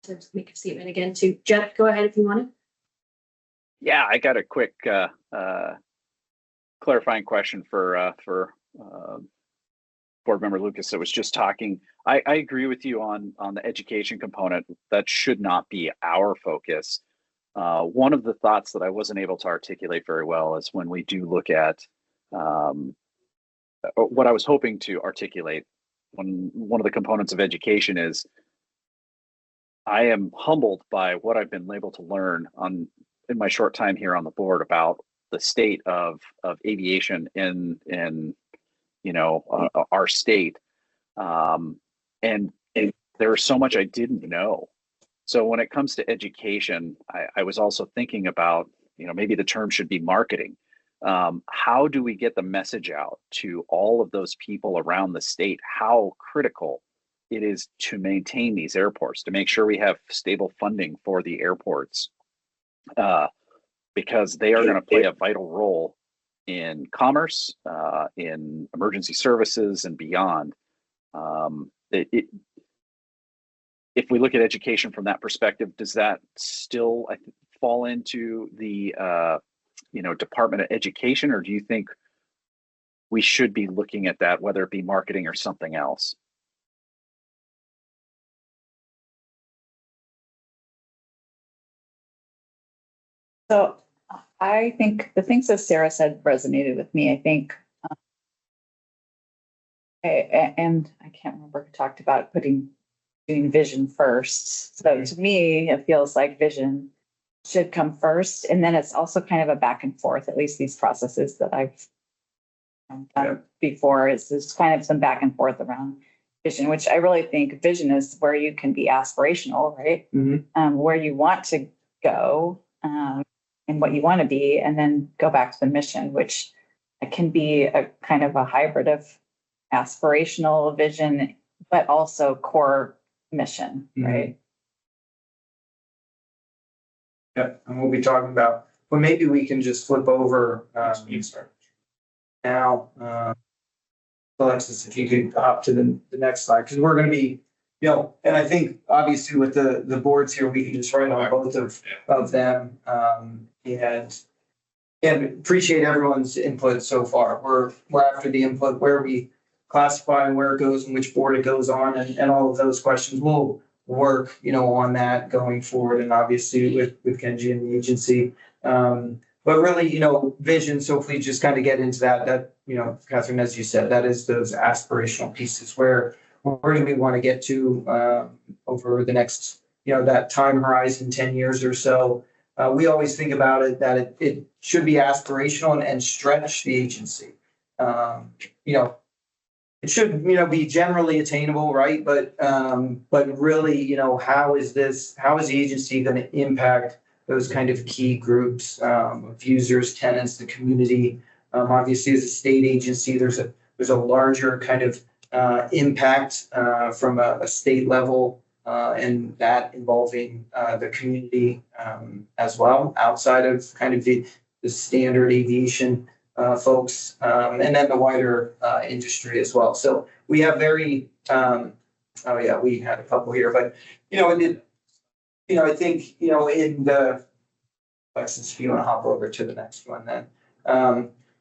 to make a statement again too. Jeff, go ahead if you want to. Yeah, I got a quick clarifying question for Board Member Lucas that was just talking. I agree with you on the education component. That should not be our focus. One of the thoughts that I wasn't able to articulate very well is when we do look at what I was hoping to articulate. One of the components of education is I am humbled by what I've been able to learn in my short time here on the board about the state of aviation in our state, and there was so much I didn't know. So when it comes to education, I was also thinking about maybe the term should be marketing. How do we get the message out to all of those people around the state how critical it is to maintain these airports, to make sure we have stable funding for the airports, because they are going to play a vital role in commerce, in emergency services, and beyond. If we look at education from that perspective, does that still fall into the Department of Education, or do you think we should be looking at that, whether it be marketing or something else? So I think the things that Sarah said resonated with me. I think, and I can't remember who talked about doing vision first. So to me, it feels like vision should come first, and then it's also kind of a back and forth. At least these processes that I've done before is kind of some back and forth around vision, which I really think vision is where you can be aspirational, right? Mm-hmm. Where you want to go. And what you want to be, and then go back to the mission, which can be a kind of a hybrid of aspirational vision, but also core mission, right? Yeah, and we'll be talking about, well, maybe we can just flip over now. Alexis, if you could hop to the next slide, because we're going to be, and I think obviously with the boards here, we can just write on both of them. And appreciate everyone's input so far. We're after the input where we classify and where it goes and which board it goes on, and all of those questions. We'll work, on that going forward, and obviously with Kenji and the agency. But really, vision. So if we just kind of get into that, Catherine, as you said, that is those aspirational pieces where do we want to get to over the next, that time horizon, 10 years or so. We always think about it that it should be aspirational and stretch the agency. It should, be generally attainable, right? But really, how is the agency going to impact those kind of key groups of users, tenants, the community? Obviously, as a state agency, there's a larger kind of impact from a state level, and that involving the community as well, outside of kind of the standard aviation folks, and then the wider industry as well. So we have we had a couple here, but I think, in the, Alexis, if you want to hop over to the next one then.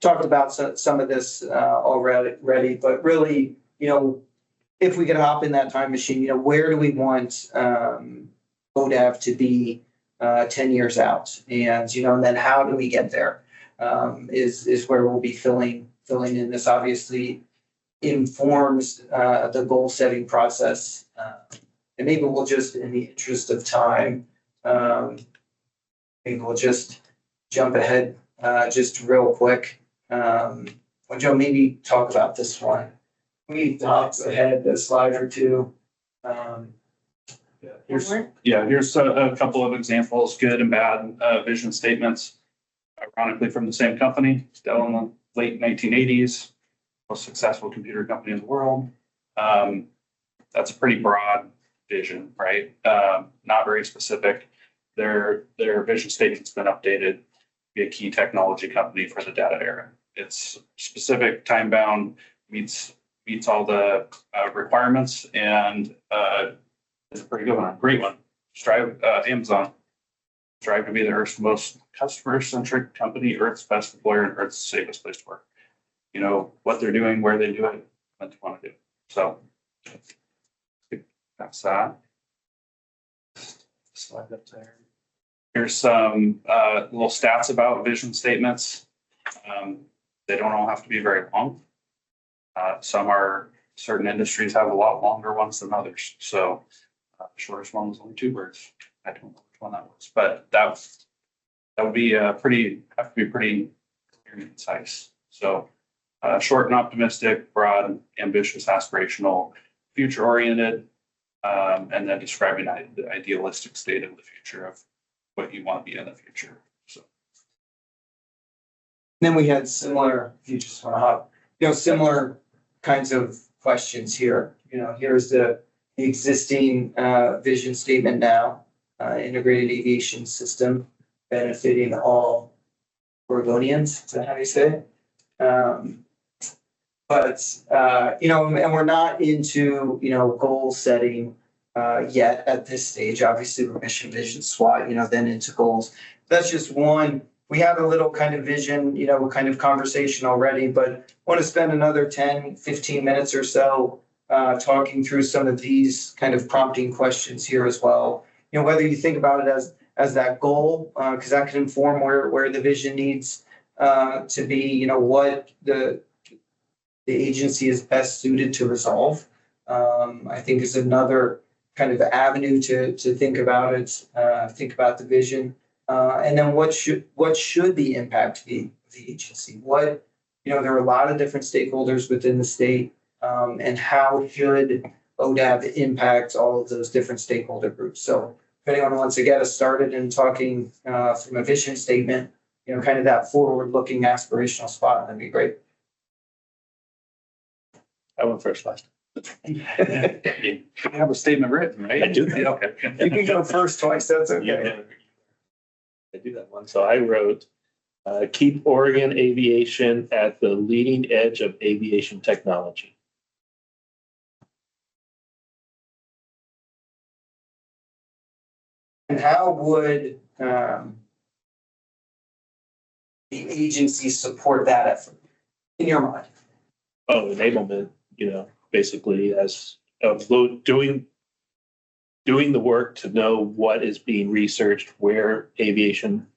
Talked about some of this already, but really, if we could hop in that time machine, where do we want ODAV to be 10 years out? And, and then how do we get there? Is where we'll be filling in. This obviously informs the goal setting process. And maybe we'll just, in the interest of time, maybe we'll just jump ahead just real quick. Well, Joe, maybe talk about this one. We hop ahead a slide or two. Here's a couple of examples, good and bad vision statements. Ironically, from the same company, still in the late 1980s, most successful computer company in the world. That's a pretty broad vision, right? Not very specific. Their vision statement's been updated to be a key technology company for the data era. It's specific, time bound, meets all the requirements, and it's a pretty good one, great one. Amazon. Strive to be the Earth's most customer-centric company, Earth's best employer, and Earth's safest place to work. What they're doing, where they do it, what they want to do. So that's that. Slide up there. Here's some little stats about vision statements. They don't all have to be very long. Certain industries have a lot longer ones than others. So the shortest one was only 2 words. I don't know which one that was, but that would be have to be pretty clear and concise. So short and optimistic, broad, ambitious, aspirational, future oriented, and then describing the idealistic state of the future of what you want to be in the future. So then we had similar, if you just want to hop, similar kinds of questions here. Here's the existing vision statement now, integrated aviation system benefiting all Oregonians. Is that how you say it? And we're not into, goal setting yet at this stage. Obviously, we're mission, vision, SWOT, then into goals. That's just one. We have a little kind of vision, kind of conversation already, but want to spend another 10, 15 minutes or so talking through some of these kind of prompting questions here as well. Whether you think about it as that goal, because that can inform where the vision needs to be, what the agency is best suited to resolve. I think is another kind of avenue to think about it, think about the vision. And then what should the impact be of the agency? There are a lot of different stakeholders within the state, and how should ODAV impact all of those different stakeholder groups? So if anyone wants to get us started in talking from a vision statement, kind of that forward-looking aspirational spot, that'd be great. I went first last. you have a statement written, right? I do. Yeah, okay. You can go first twice, that's okay. I do that one. So I wrote, keep Oregon aviation at the leading edge of aviation technology. And how would the agency support that effort in your mind? Oh, enablement, basically as of doing the work to know what is being researched, where aviation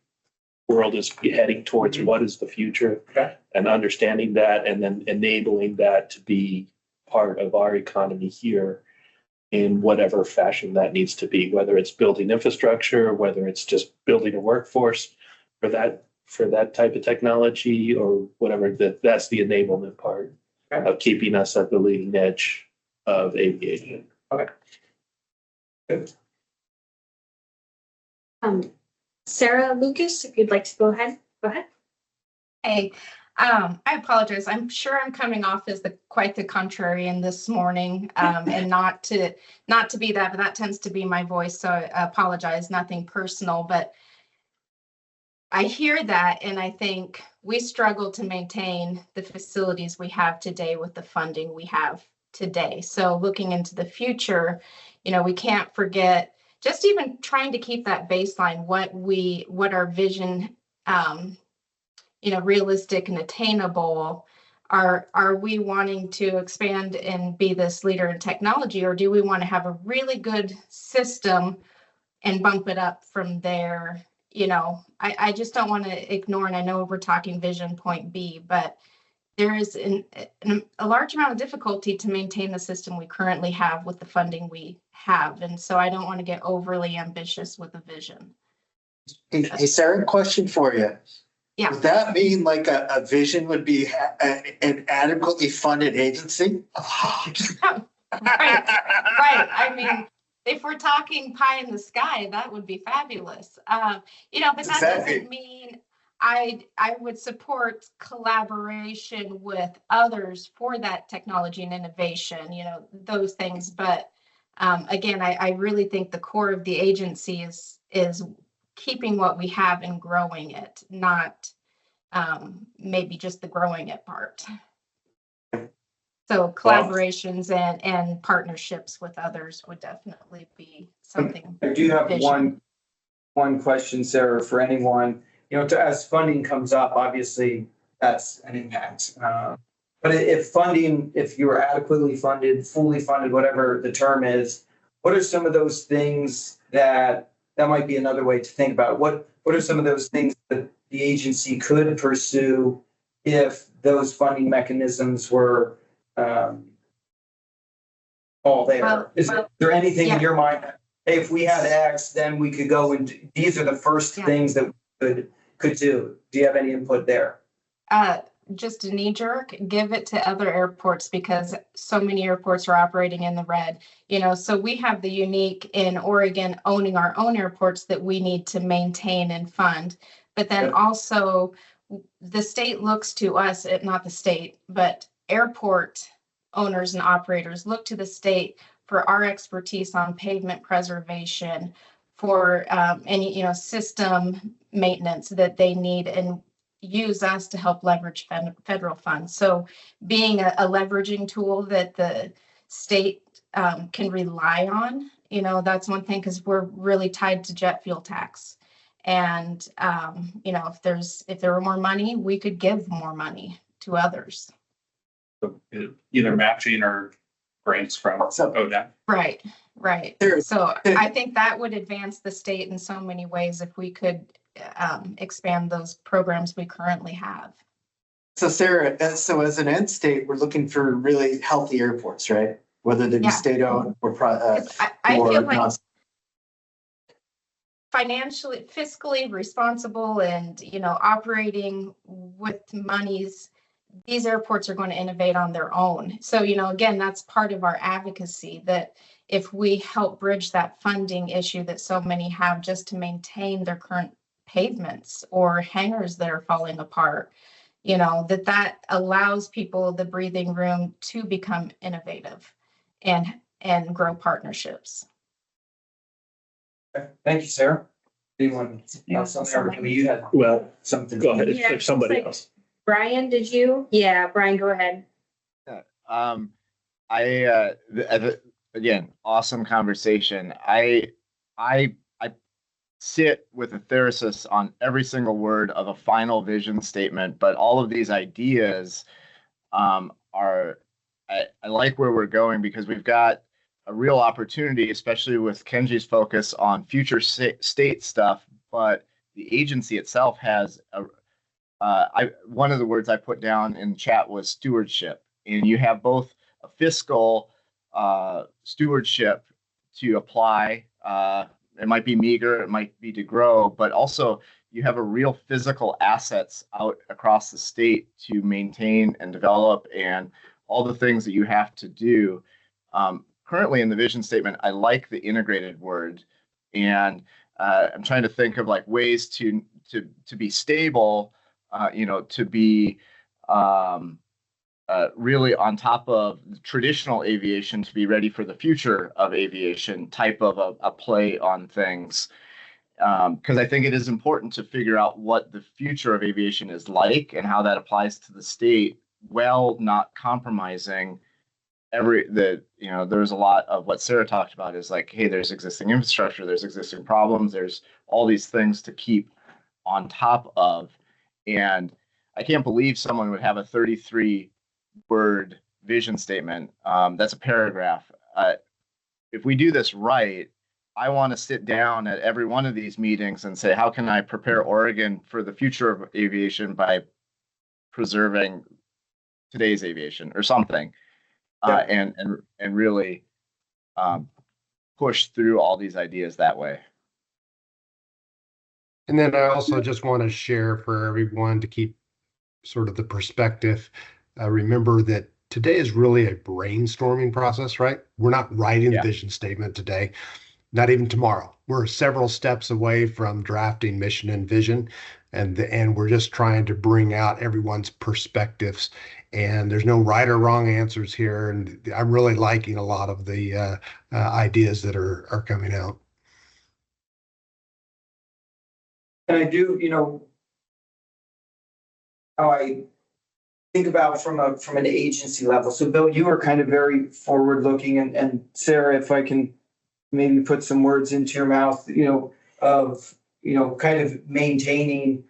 world is heading towards, what is the future, and understanding that, and then enabling that to be part of our economy here in whatever fashion that needs to be, whether it's building infrastructure, whether it's just building a workforce for that type of technology or whatever. That's the enablement part of keeping us at the leading edge of aviation. Okay. Good. Sarah Lucas, if you'd like to go ahead, go ahead. Hey, I apologize. I'm sure I'm coming off as quite the contrarian this morning, and not to be that, but that tends to be my voice. So I apologize. Nothing personal, but I hear that, and I think we struggle to maintain the facilities we have today with the funding we have today. So looking into the future, we can't forget, just even trying to keep that baseline, what our vision, realistic and attainable. Are we wanting to expand and be this leader in technology, or do we want to have a really good system and bump it up from there? I just don't want to ignore, and I know we're talking vision point B, but there is a large amount of difficulty to maintain the system we currently have with the funding we have. And so I don't want to get overly ambitious with the vision. Hey, Sarah, question for you. Yeah. Would that mean like a vision would be an adequately funded agency? Right. I mean, if we're talking pie in the sky, that would be fabulous. But that Exactly. doesn't mean I would support collaboration with others for that technology and innovation, those things. But again, I really think the core of the agency is keeping what we have and growing it, not maybe just the growing it part. So collaborations and partnerships with others would definitely be something. I do have vision. one question, Sarah, for anyone. As funding comes up, obviously that's an impact. But if you're adequately funded, fully funded, whatever the term is, what are some of those things that might be another way to think about it? What are some of those things that the agency could pursue if those funding mechanisms were all there? Is there anything in your mind? Hey, if we had X, then we could go and these are the first things that we could do. Do you have any input there? Just a knee jerk, give it to other airports, because so many airports are operating in the red. So we have the unique in Oregon owning our own airports that we need to maintain and fund. But then also the state looks to us, not the state, but airport owners and operators look to the state for our expertise on pavement preservation, for any system maintenance that they need, and use us to help leverage federal funds. So being a leveraging tool that the state can rely on, that's one thing, because we're really tied to jet fuel tax. And if there were more money, we could give more money to others. Either matching or grants from ODA. Right. There- So I think that would advance the state in so many ways if we could expand those programs we currently have. So Sarah, so as an end state, we're looking for really healthy airports, right? Whether they be Yeah. state-owned or I feel like not. financially, fiscally responsible and, operating with monies, these airports are going to innovate on their own. So, again, that's part of our advocacy, that if we help bridge that funding issue that so many have just to maintain their current pavements or hangars that are falling apart, that allows people the breathing room to become innovative and grow partnerships. Thank you, Sarah. Anyone else on there? Maybe you had Well, something. go ahead Yeah, if somebody like- else. Brian, did you? Yeah, Brian, go ahead. Again, awesome conversation. I sit with a thesis on every single word of a final vision statement, but all of these ideas are, I like where we're going, because we've got a real opportunity, especially with Kenji's focus on future state stuff, but the agency itself has one of the words I put down in chat was stewardship, and you have both a fiscal stewardship to apply. It might be meager, it might be to grow, but also you have a real physical assets out across the state to maintain and develop, and all the things that you have to do. Currently in the vision statement, I like the integrated word, and I'm trying to think of like ways to be stable, to be really on top of traditional aviation, to be ready for the future of aviation type of a play on things. Because I think it is important to figure out what the future of aviation is like and how that applies to the state, while not compromising there's a lot of what Sarah talked about is like, hey, there's existing infrastructure, there's existing problems, there's all these things to keep on top of. And I can't believe someone would have a 33-word vision statement. That's a paragraph. If we do this right, I want to sit down at every one of these meetings and say, how can I prepare Oregon for the future of aviation by preserving today's aviation or something, and really push through all these ideas that way. And then I also just want to share for everyone to keep sort of the perspective. Remember that today is really a brainstorming process, right? We're not writing the vision statement today, not even tomorrow. We're several steps away from drafting mission and vision, and we're just trying to bring out everyone's perspectives. And there's no right or wrong answers here. And I'm really liking a lot of the ideas that are coming out. And I do, how I think about from an agency level. So Bill, you are kind of very forward looking, and Sarah, if I can maybe put some words into your mouth, of, kind of maintaining,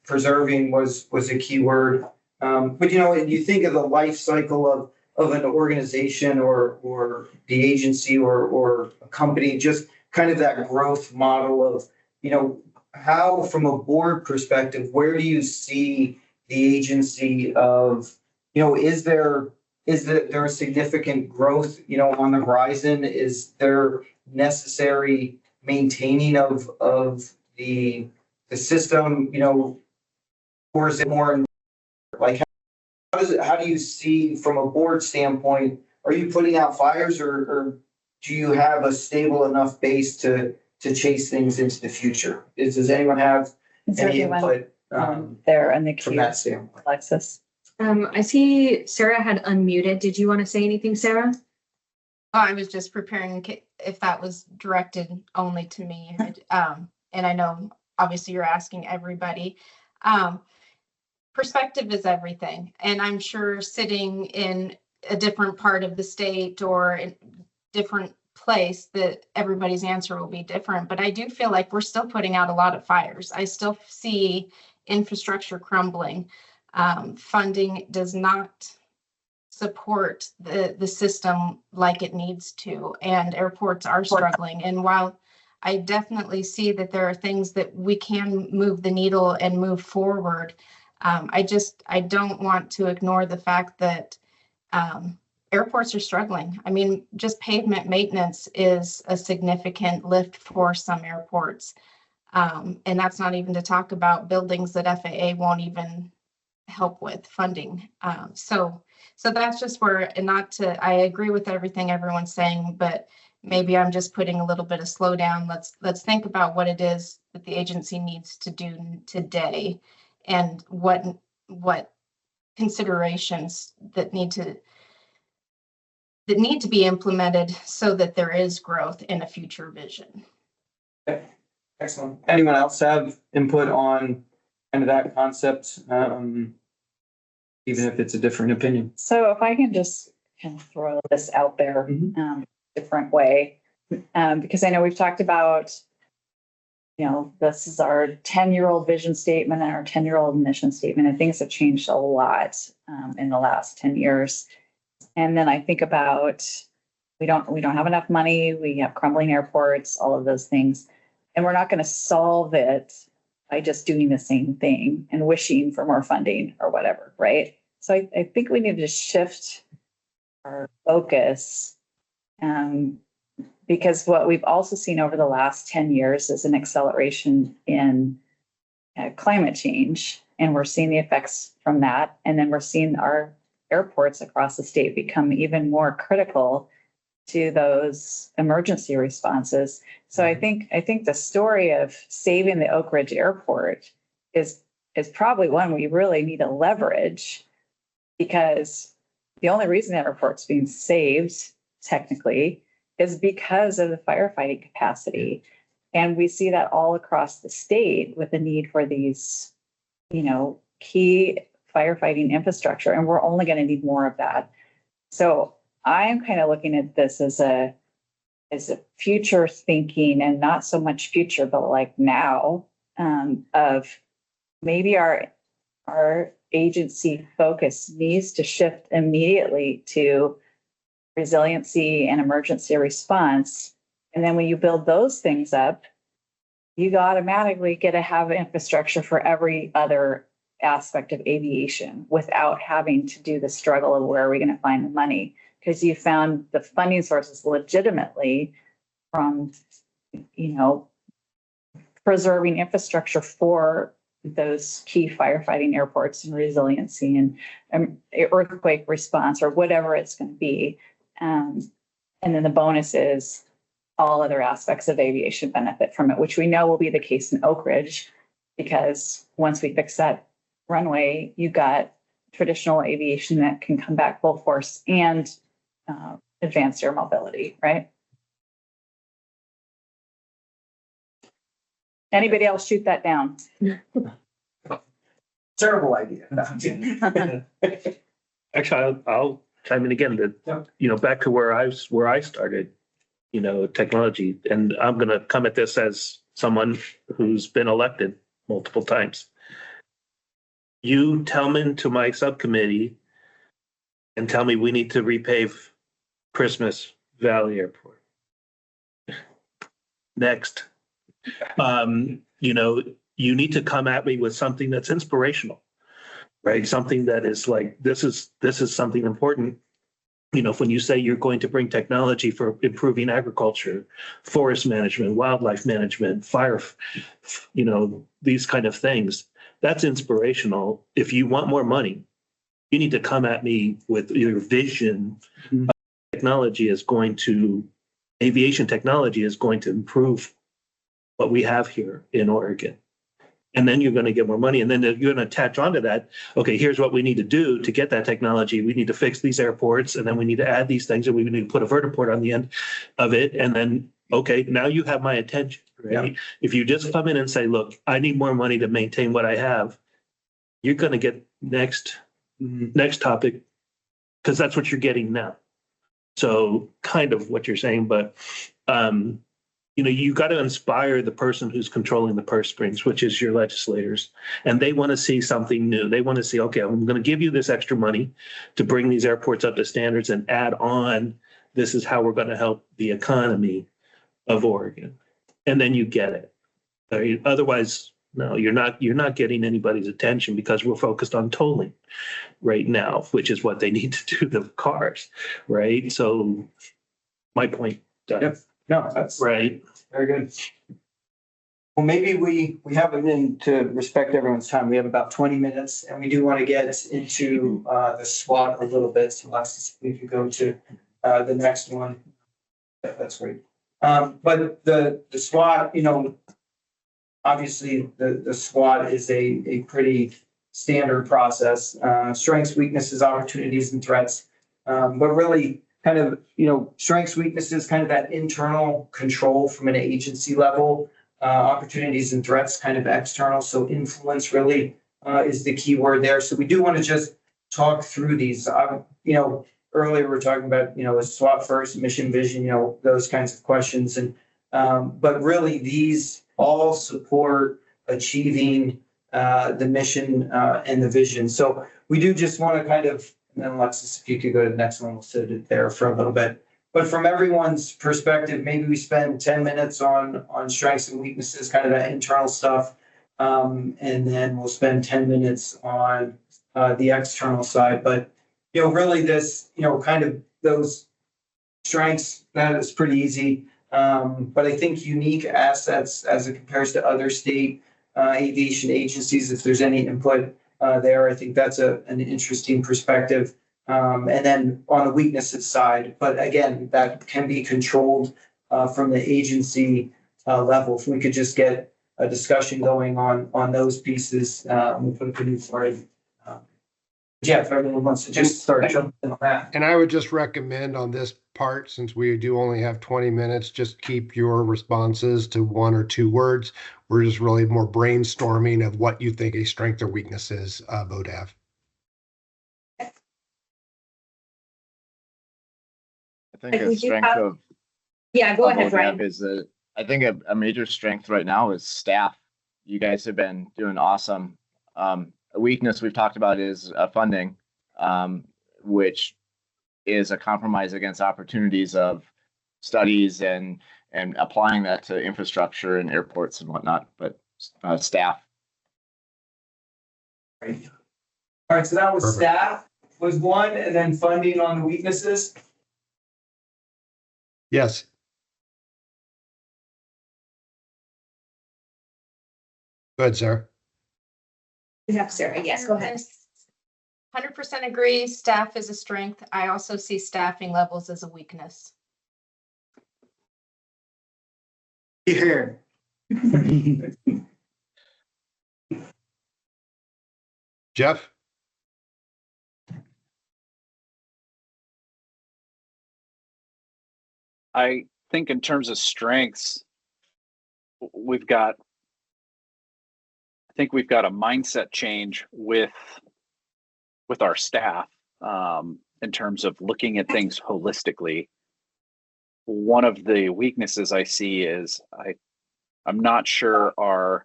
preserving was a key word. But, and you think of the life cycle of an organization or the agency or a company, just kind of that growth model of, how, from a board perspective, where do you see the agency of, is there a significant growth, on the horizon? Is there necessary maintaining of the system, or is it more like, how do you see from a board standpoint, are you putting out fires or do you have a stable enough base to chase things into the future? Does anyone have any input there in the from queue? that standpoint? Alexis. I see Sarah had unmuted. Did you want to say anything, Sarah? Oh, I was just preparing if that was directed only to me. And I know obviously you're asking everybody. Perspective is everything. And I'm sure sitting in a different part of the state or in different place that everybody's answer will be different. But I do feel like we're still putting out a lot of fires. I still see infrastructure crumbling. Funding does not support the system like it needs to, and airports are struggling. And while I definitely see that there are things that we can move the needle and move forward, I don't want to ignore the fact that airports are struggling. I mean, just pavement maintenance is a significant lift for some airports. And that's not even to talk about buildings that FAA won't even help with funding. So that's just where, and not to, I agree with everything everyone's saying, but maybe I'm just putting a little bit of slowdown. Let's think about what it is that the agency needs to do today and what considerations that need to be implemented so that there is growth in a future vision. Okay. Excellent. Anyone else have input on kind of that concept, even if it's a different opinion? So if I can just kind of throw this out there, different way, because I know we've talked about, this is our 10-year-old vision statement and our 10-year-old mission statement, and things have changed a lot in the last 10 years. And then I think about, we don't have enough money, we have crumbling airports, all of those things, and we're not going to solve it by just doing the same thing and wishing for more funding or whatever, right? So I think we need to shift our focus, because what we've also seen over the last 10 years is an acceleration in climate change, and we're seeing the effects from that. And then we're seeing our airports across the state become even more critical to those emergency responses. So I think the story of saving the Oak Ridge Airport is probably one we really need to leverage, because the only reason the airport's being saved technically is because of the firefighting capacity. And we see that all across the state with the need for these, key firefighting infrastructure, and we're only going to need more of that. So I'm kind of looking at this as a future thinking, and not so much future, but like now, of maybe our agency focus needs to shift immediately to resiliency and emergency response. And then when you build those things up, you automatically get to have infrastructure for every other aspect of aviation without having to do the struggle of where are we going to find the money, because you found the funding sources legitimately from, preserving infrastructure for those key firefighting airports and resiliency and earthquake response or whatever it's going to be. And then the bonus is all other aspects of aviation benefit from it, which we know will be the case in Oak Ridge, because once we fix that runway, you got traditional aviation that can come back full force and advance air mobility, right? Anybody else shoot that down? Terrible idea. Actually, I'll chime in again that, back to where I started, technology, and I'm going to come at this as someone who's been elected multiple times. You come into my subcommittee and tell me we need to repave Christmas Valley Airport. Next, you need to come at me with something that's inspirational, right? Something that is like, this is something important. When you say you're going to bring technology for improving agriculture, forest management, wildlife management, fire, these kind of things, that's inspirational. If you want more money, you need to come at me with your vision. Aviation technology is going to improve what we have here in Oregon. And then you're going to get more money. And then you're going to attach onto that. Okay, here's what we need to do to get that technology. We need to fix these airports, and then we need to add these things, and we need to put a vertiport on the end of it. And then, okay, now you have my attention, right? Yeah. If you just come in and say, look, I need more money to maintain what I have, you're going to get next topic, because that's what you're getting now. So kind of what you're saying, but you got to inspire the person who's controlling the purse strings, which is your legislators. And they want to see something new. They want to see, okay, I'm going to give you this extra money to bring these airports up to standards and add on, this is how we're going to help the economy of Oregon. And then you get it. Otherwise, no, you're not getting anybody's attention, because we're focused on tolling right now, which is what they need to do the cars, right? So my point. Yep. No, that's right. Very good. Well, maybe we have it in to respect everyone's time. We have about 20 minutes, and we do want to get into the SWOT a little bit. So Alexis, if you go to the next one. That's great. But the SWOT, obviously the SWOT is a pretty standard process. Strengths, weaknesses, opportunities, and threats. But really, kind of, strengths, weaknesses, kind of that internal control from an agency level, opportunities and threats, kind of external. So influence really is the key word there. So we do want to just talk through these. Earlier we were talking about, a SWOT first, mission, vision, those kinds of questions. And but really these all support achieving the mission and the vision. So we do just want to kind of, and then Alexis, if you could go to the next one, we'll sit it there for a little bit. But from everyone's perspective, maybe we spend 10 minutes on strengths and weaknesses, kind of that internal stuff. And then we'll spend 10 minutes on the external side. But, really this, kind of those strengths, that is pretty easy. But I think unique assets as it compares to other state aviation agencies, if there's any input there, I think that's an interesting perspective. And then on the weaknesses side, but again, that can be controlled from the agency level. If we could just get a discussion going on those pieces, we'll put a pin for it. Jeff, everyone wants to just start jumping on that. And I would just recommend on this part, since we do only have 20 minutes, just keep your responses to 1 or 2 words. We're just really more brainstorming of what you think a strength or weakness is, VODAV. think a We do strength have- of Yeah, go ahead, ODEP Ryan. is that I think a major strength right now is staff. You guys have been doing awesome. A weakness we've talked about is funding, which is a compromise against opportunities of studies and applying that to infrastructure and airports and whatnot. But staff. All right, so that was Perfect. staff was one, and then funding on the weaknesses. Yes. Go ahead, Sarah. We have Sarah. Yes, go ahead. 100% agree, staff is a strength. I also see staffing levels as a weakness. Here. Jeff? I think in terms of strengths, we've got, I think we've got a mindset change with our staff in terms of looking at things holistically. One of the weaknesses I see is I'm not sure our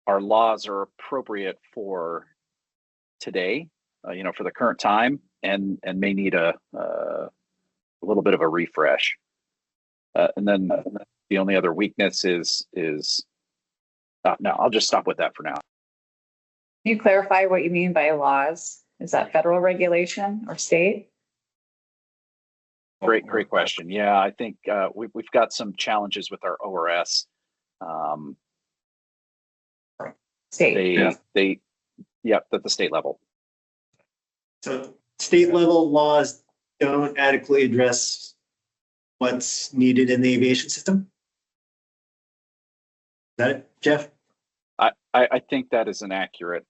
laws are appropriate for today, for the current time, and may need a little bit of a refresh. And then the only other weakness is no, I'll just stop with that for now. Can you clarify what you mean by laws? Is that federal regulation or state? Great question. Yeah, I think we've got some challenges with our ORS. State. At the state level. So state level laws don't adequately address what's needed in the aviation system? Is that it, Jeff? I think that is an accurate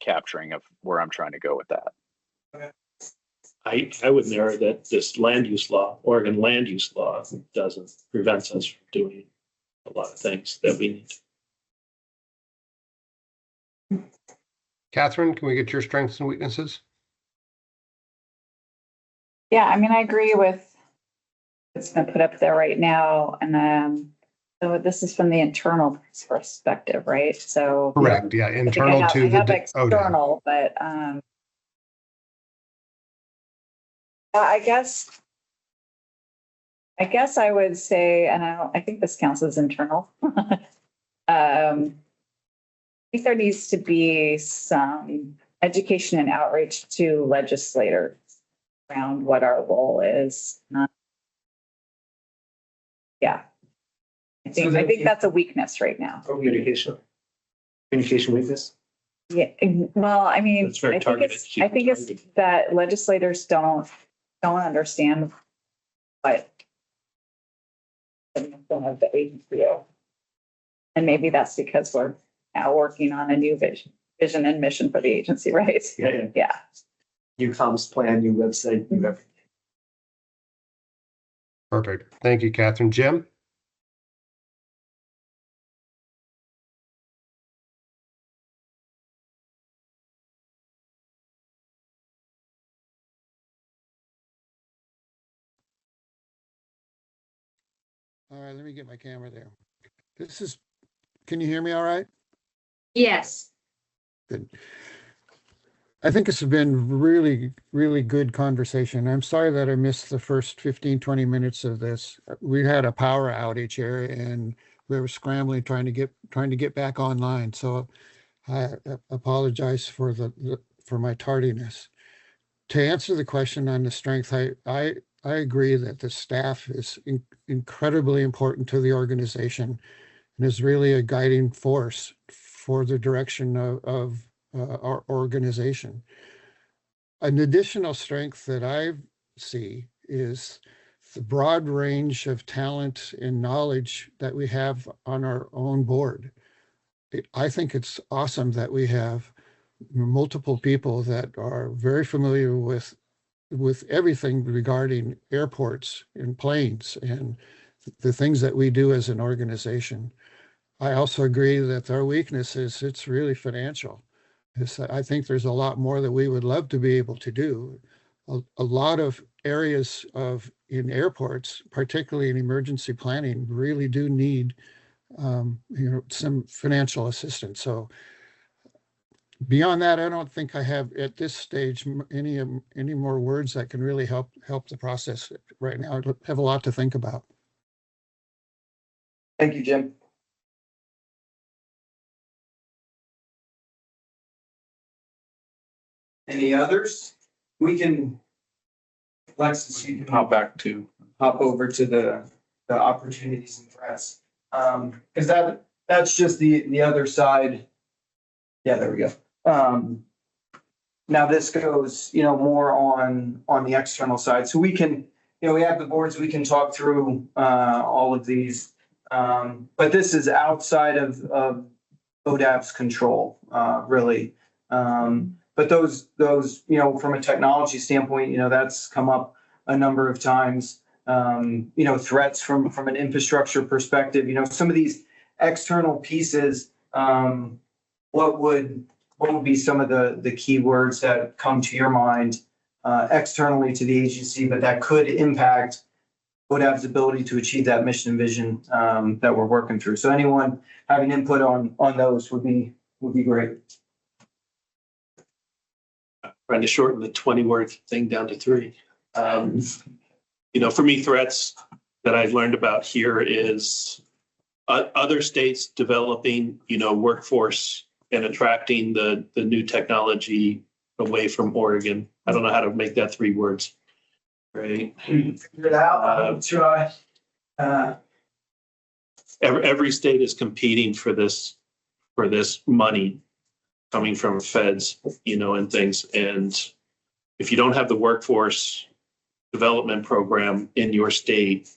capturing of where I'm trying to go with that. I would narrow that this land use law, Oregon land use law, prevents us from doing a lot of things that we need. Catherine, can we get your strengths and weaknesses? Yeah, I mean, I agree with it's been put up there right now. And so this is from the internal perspective, right? So Correct, yeah, I think internal to I have the ODEP. external, but I guess I would say, and I think this counts as internal. I think there needs to be some education and outreach to legislators around what our role is. Yeah. I think that's a weakness right now. Communication weakness? Yeah, well, I mean, It's very I think targeted. I think it's that legislators don't understand what the mission of the agency is. And maybe that's because we're now working on a new vision and mission for the agency, right? Yeah. New comms plan, new website, new everything. Perfect. Thank you, Catherine. Jim? All right, let me get my camera there. Can you hear me all right? Yes. Good. I think this has been really, really good conversation. I'm sorry that I missed the first 15, 20 minutes of this. We had a power outage here and we were scrambling trying to get back online. So I apologize for for my tardiness. To answer the question on the strength, I agree that the staff is incredibly important to the organization and is really a guiding force for the direction of our organization. An additional strength that I see is the broad range of talent and knowledge that we have on our own board. I think it's awesome that we have multiple people that are very familiar with everything regarding airports and planes and the things that we do as an organization. I also agree that our weakness is it's really financial. I think there's a lot more that we would love to be able to do. a lot of areas in airports, particularly in emergency planning, really do need, some financial assistance. So beyond that, I don't think I have at this stage any more words that can really help the process right now. I have a lot to think about. Thank you, Jim. Any others? We can, Alexis, you can Hop back to, hop over to the opportunities and threats. Because that's just the other side. Yeah, there we go. Now this goes, more on the external side. So we can, we have the boards, we can talk through all of these. But this is outside of ODAP's control, really. But those, from a technology standpoint, that's come up a number of times. Threats from an infrastructure perspective, some of these external pieces, what would be some of the keywords that come to your mind externally to the agency, but that could impact ODAP's ability to achieve that mission and vision that we're working through. So anyone having input on those would be great. Trying to shorten the 20-word thing down to 3. For me, threats that I've learned about here is other states developing, workforce and attracting the new technology away from Oregon. I don't know how to make that 3 words. Right. Figure it out. I'll try. Every state is competing for this money coming from feds, and things. And if you don't have the workforce development program in your state,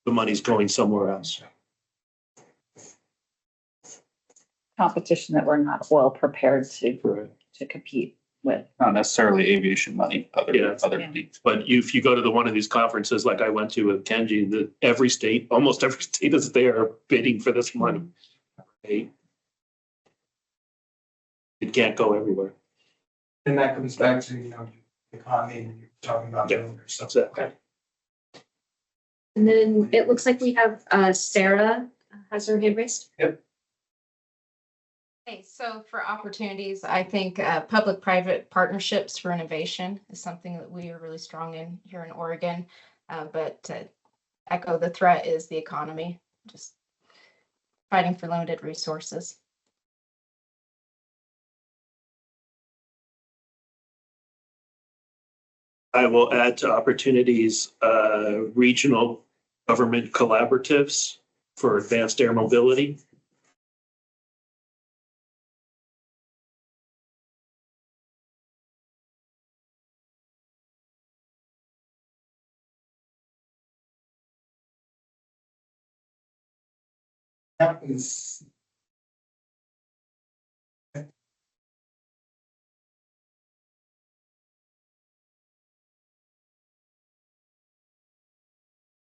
the money's going somewhere else. Competition that we're not well prepared to compete with. not necessarily aviation money, other Yeah. things. But if you go to one of these conferences like I went to with Kenji, almost every state is there bidding for this money. Right? It can't go everywhere. And that comes back to, the economy and you're talking about Yeah. earlier. So That's it. And then it looks like we have Sarah has her hand raised. Okay, so for opportunities, I think public-private partnerships for innovation is something that we are really strong in here in Oregon. But to echo, the threat is the economy, just fighting for limited resources. I will add to opportunities, regional government collaboratives for advanced air mobility. that was.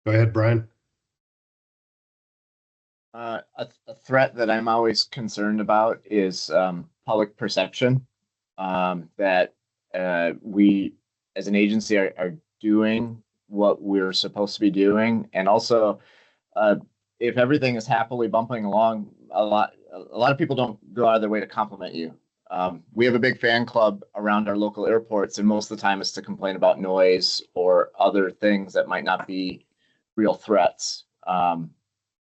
Go ahead, Brian. A threat that I'm always concerned about is public perception that we as an agency are doing what we're supposed to be doing, and also if everything is happily bumping along, a lot of people don't go out of their way to compliment you. We have a big fan club around our local airports, and most of the time it's to complain about noise or other things that might not be real threats.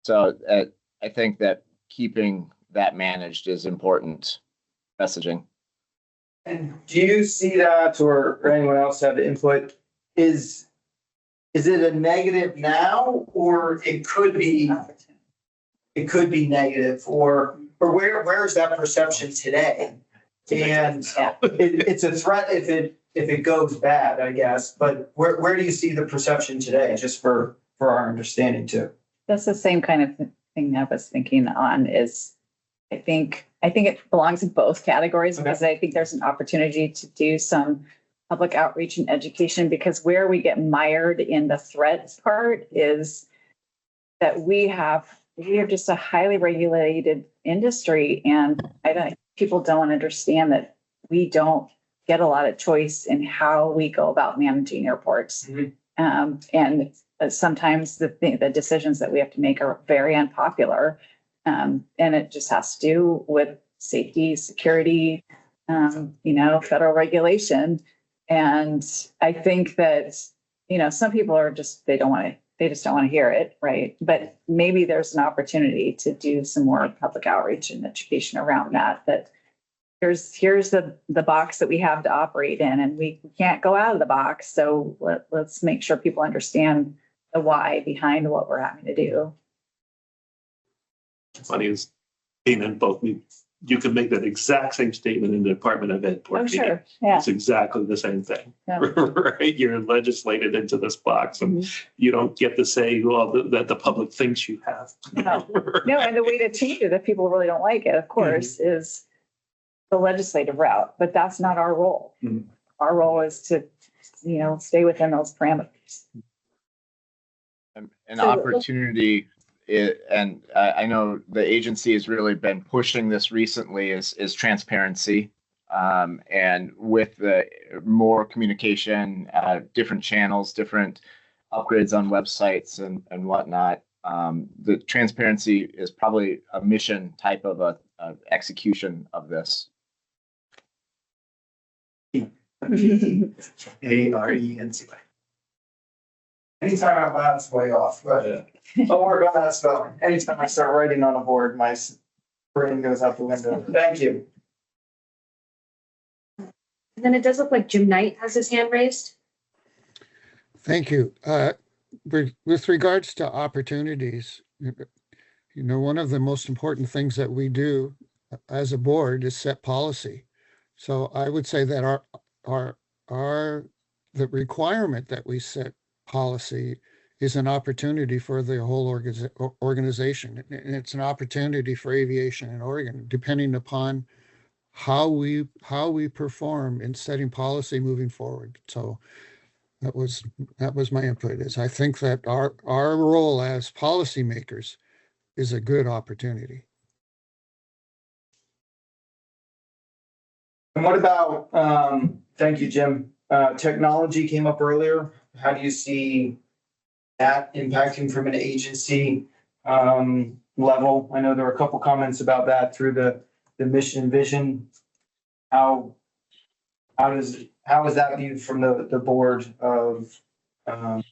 So I think that keeping that managed is important messaging. And do you see that, or anyone else have input? Is it a negative now, or it could be negative, or where is that perception today? And it's a threat if it goes bad, I guess. But where do you see the perception today, just for our understanding too? That's the same kind of thing I was thinking on is I think it belongs in both categories because I think there's an opportunity to do some public outreach and education, because where we get mired in the threats part is that we have just a highly regulated industry, and people don't understand that we don't get a lot of choice in how we go about managing airports. And sometimes the decisions that we have to make are very unpopular. And it just has to do with safety, security, federal regulation. And I think that, some people are just, they just don't want to hear it. Right. But maybe there's an opportunity to do some more public outreach and education around that here's the box that we have to operate in, and we can't go out of the box. So let's make sure people understand the why behind what we're having to do. Funny is being in both, you can make that exact same statement in the Department of Ed. Oh, sure. Yeah. It's exactly the same thing, Yeah. right? You're legislated into this box, and you don't get to say, well, that the public thinks you have. No, and the way to change it, if people really don't like it, of course, is the legislative route, but that's not our role. Our role is to, stay within those parameters. An opportunity, and I know the agency has really been pushing this recently, is transparency. And with the more communication, different channels, different upgrades on websites and whatnot, the transparency is probably a mission type of a execution of this. ARENCY. Anytime I'm out, it's way off, but I'll work on that spelling. Anytime I start writing on a board, my brain goes out the window. Thank you. And then it does look like Jim Knight has his hand raised. Thank you. With regards to opportunities, one of the most important things that we do as a board is set policy. So I would say that the requirement that we set policy is an opportunity for the whole organization. And it's an opportunity for aviation in Oregon, depending upon how we perform in setting policy moving forward. So that was my input. Is I think that our role as policymakers is a good opportunity. And what about, thank you, Jim. Technology came up earlier. How do you see that impacting from an agency level? I know there were a couple comments about that through the mission and vision. How is that viewed from the board of, or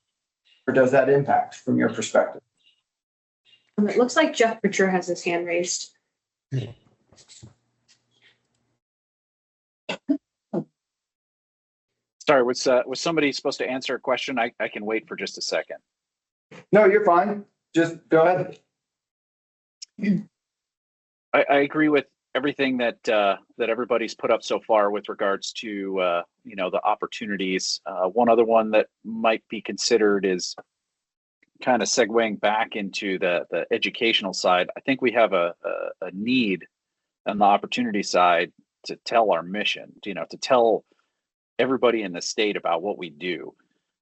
does that impact from your perspective? It looks like Jeff Butcher has his hand raised. Sorry, was somebody supposed to answer a question? I can wait for just a second. No, you're fine. Just go ahead. I agree with everything that everybody's put up so far with regards to the opportunities. One other one that might be considered is kind of segueing back into the educational side. I think we have a need on the opportunity side to tell our mission, to tell everybody in the state about what we do.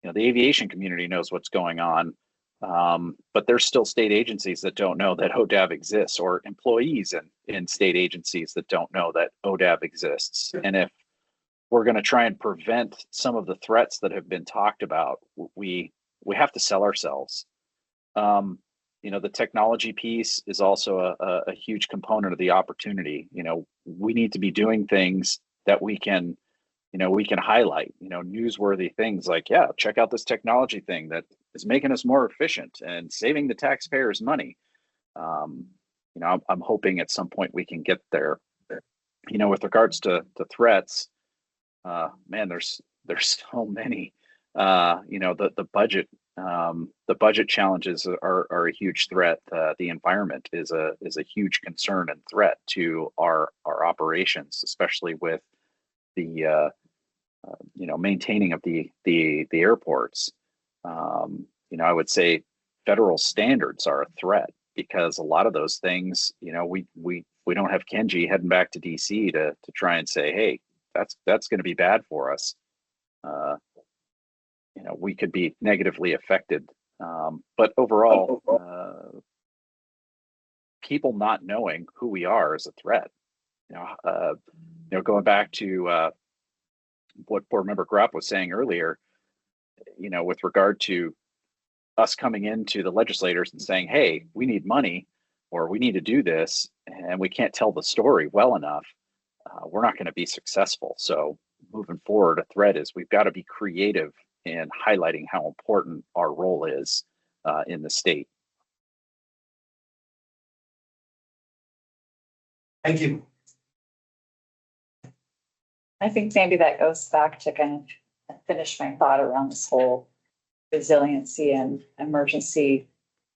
The aviation community knows what's going on, but there's still state agencies that don't know that ODAV exists, or employees in state agencies that don't know that ODAV exists. And if we're going to try and prevent some of the threats that have been talked about, we have to sell ourselves. The technology piece is also a huge component of the opportunity. We need to be doing things that we can highlight, newsworthy things like, check out this technology thing that is making us more efficient and saving the taxpayers money. I'm hoping at some point we can get there. With regards to threats, there's so many. The budget challenges are a huge threat. The environment is a huge concern and threat to our operations, especially with the maintaining of the airports. I would say federal standards are a threat, because a lot of those things, we don't have Kenji heading back to DC to try and say, hey, that's going to be bad for us. We could be negatively affected. But overall, people not knowing who we are is a threat. Going back to what Board Member Grapp was saying earlier, you know, with regard to us coming into the legislators and saying, hey, we need money or we need to do this, and we can't tell the story well enough, we're not going to be successful. So moving forward, a thread is we've got to be creative in highlighting how important our role is in the state. Thank you. I think maybe that goes back to kind of finish my thought around this whole resiliency and emergency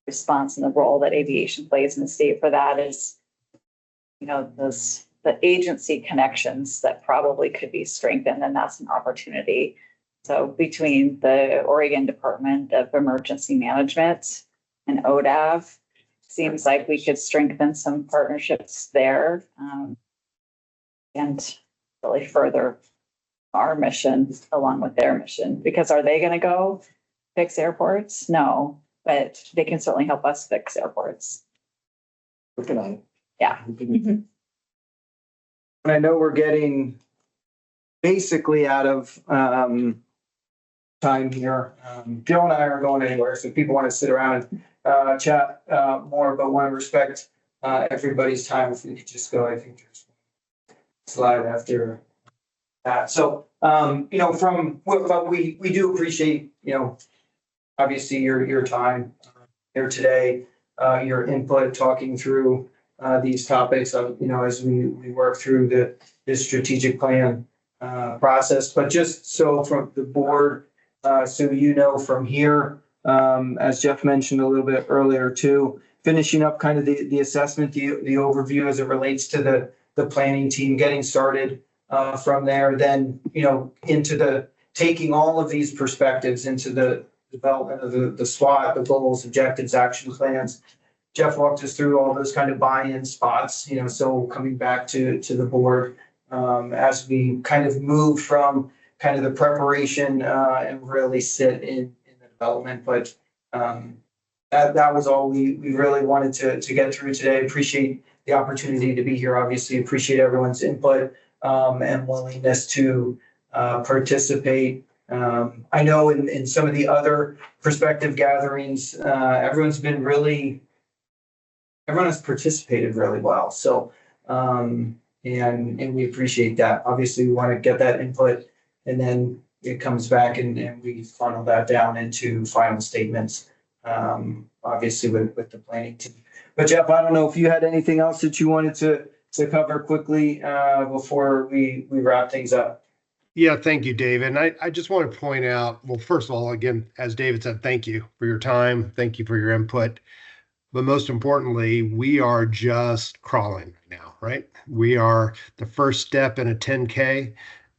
response and the role that aviation plays in the state for that is, you know, the agency connections that probably could be strengthened, and that's an opportunity. So between the Oregon Department of Emergency Management and ODAV, seems like we could strengthen some partnerships there and really further our mission along with their mission. Because are they going to go fix airports? No, but they can certainly help us fix airports. Working on it. Yeah. And I know we're getting basically out of time here. Joe and I aren't going anywhere, so if people want to sit around and chat more, but want to respect everybody's time. If we could just go, I think there's one slide after that. So, you know, but we do appreciate, you know, obviously your time here today, your input, talking through these topics, you know, as we work through this strategic plan process. But just so from the board, so you know from here, as Jeff mentioned a little bit earlier too, finishing up kind of the assessment, the overview as it relates to the planning team, getting started from there, then, you know, into the taking all of these perspectives into the development of the SWOT, the goals, objectives, action plans. Jeff walked us through all those kind of buy-in spots, you know, so coming back to the board as we kind of move from kind of the preparation and really sit in the development. But that was all we really wanted to get through today. Appreciate the opportunity to be here. Obviously, appreciate everyone's input and willingness to participate. I know in some of the other perspective gatherings, everyone has participated really well. So, and we appreciate that. Obviously, we want to get that input, and then it comes back and we funnel that down into final statements, obviously with the planning team. But Jeff, I don't know if you had anything else that you wanted to cover quickly before we wrap things up. Yeah, thank you, David. And I just want to point out, well, first of all, again, as David said, thank you for your time. Thank you for your input. But most importantly, we are just crawling right now, right? We are the first step in a 10K,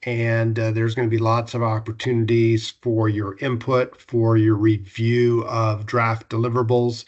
and there's going to be lots of opportunities for your input, for your review of draft deliverables.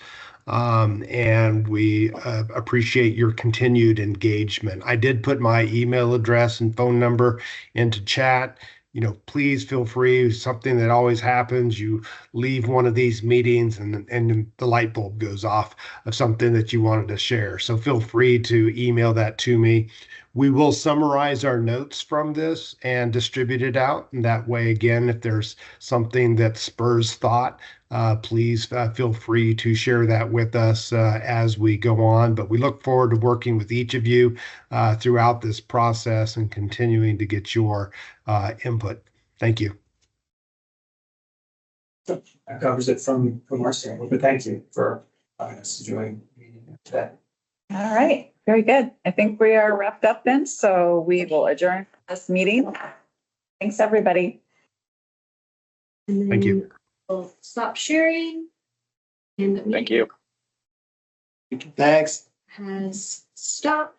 And we appreciate your continued engagement. I did put my email address and phone number into chat. You know, please feel free. Something that always happens, you leave one of these meetings and the light bulb goes off of something that you wanted to share. So feel free to email that to me. We will summarize our notes from this and distribute it out. And that way, again, if there's something that spurs thought, please feel free to share that with us as we go on. But we look forward to working with each of you throughout this process and continuing to get your input. Thank you. That covers it from our standpoint, but thank you for allowing us to join the meeting today. All right, very good. I think we are wrapped up then, so we will adjourn this meeting. Thanks, everybody. And Thank you. then we'll stop sharing. And the Thank you. Thanks. has stopped.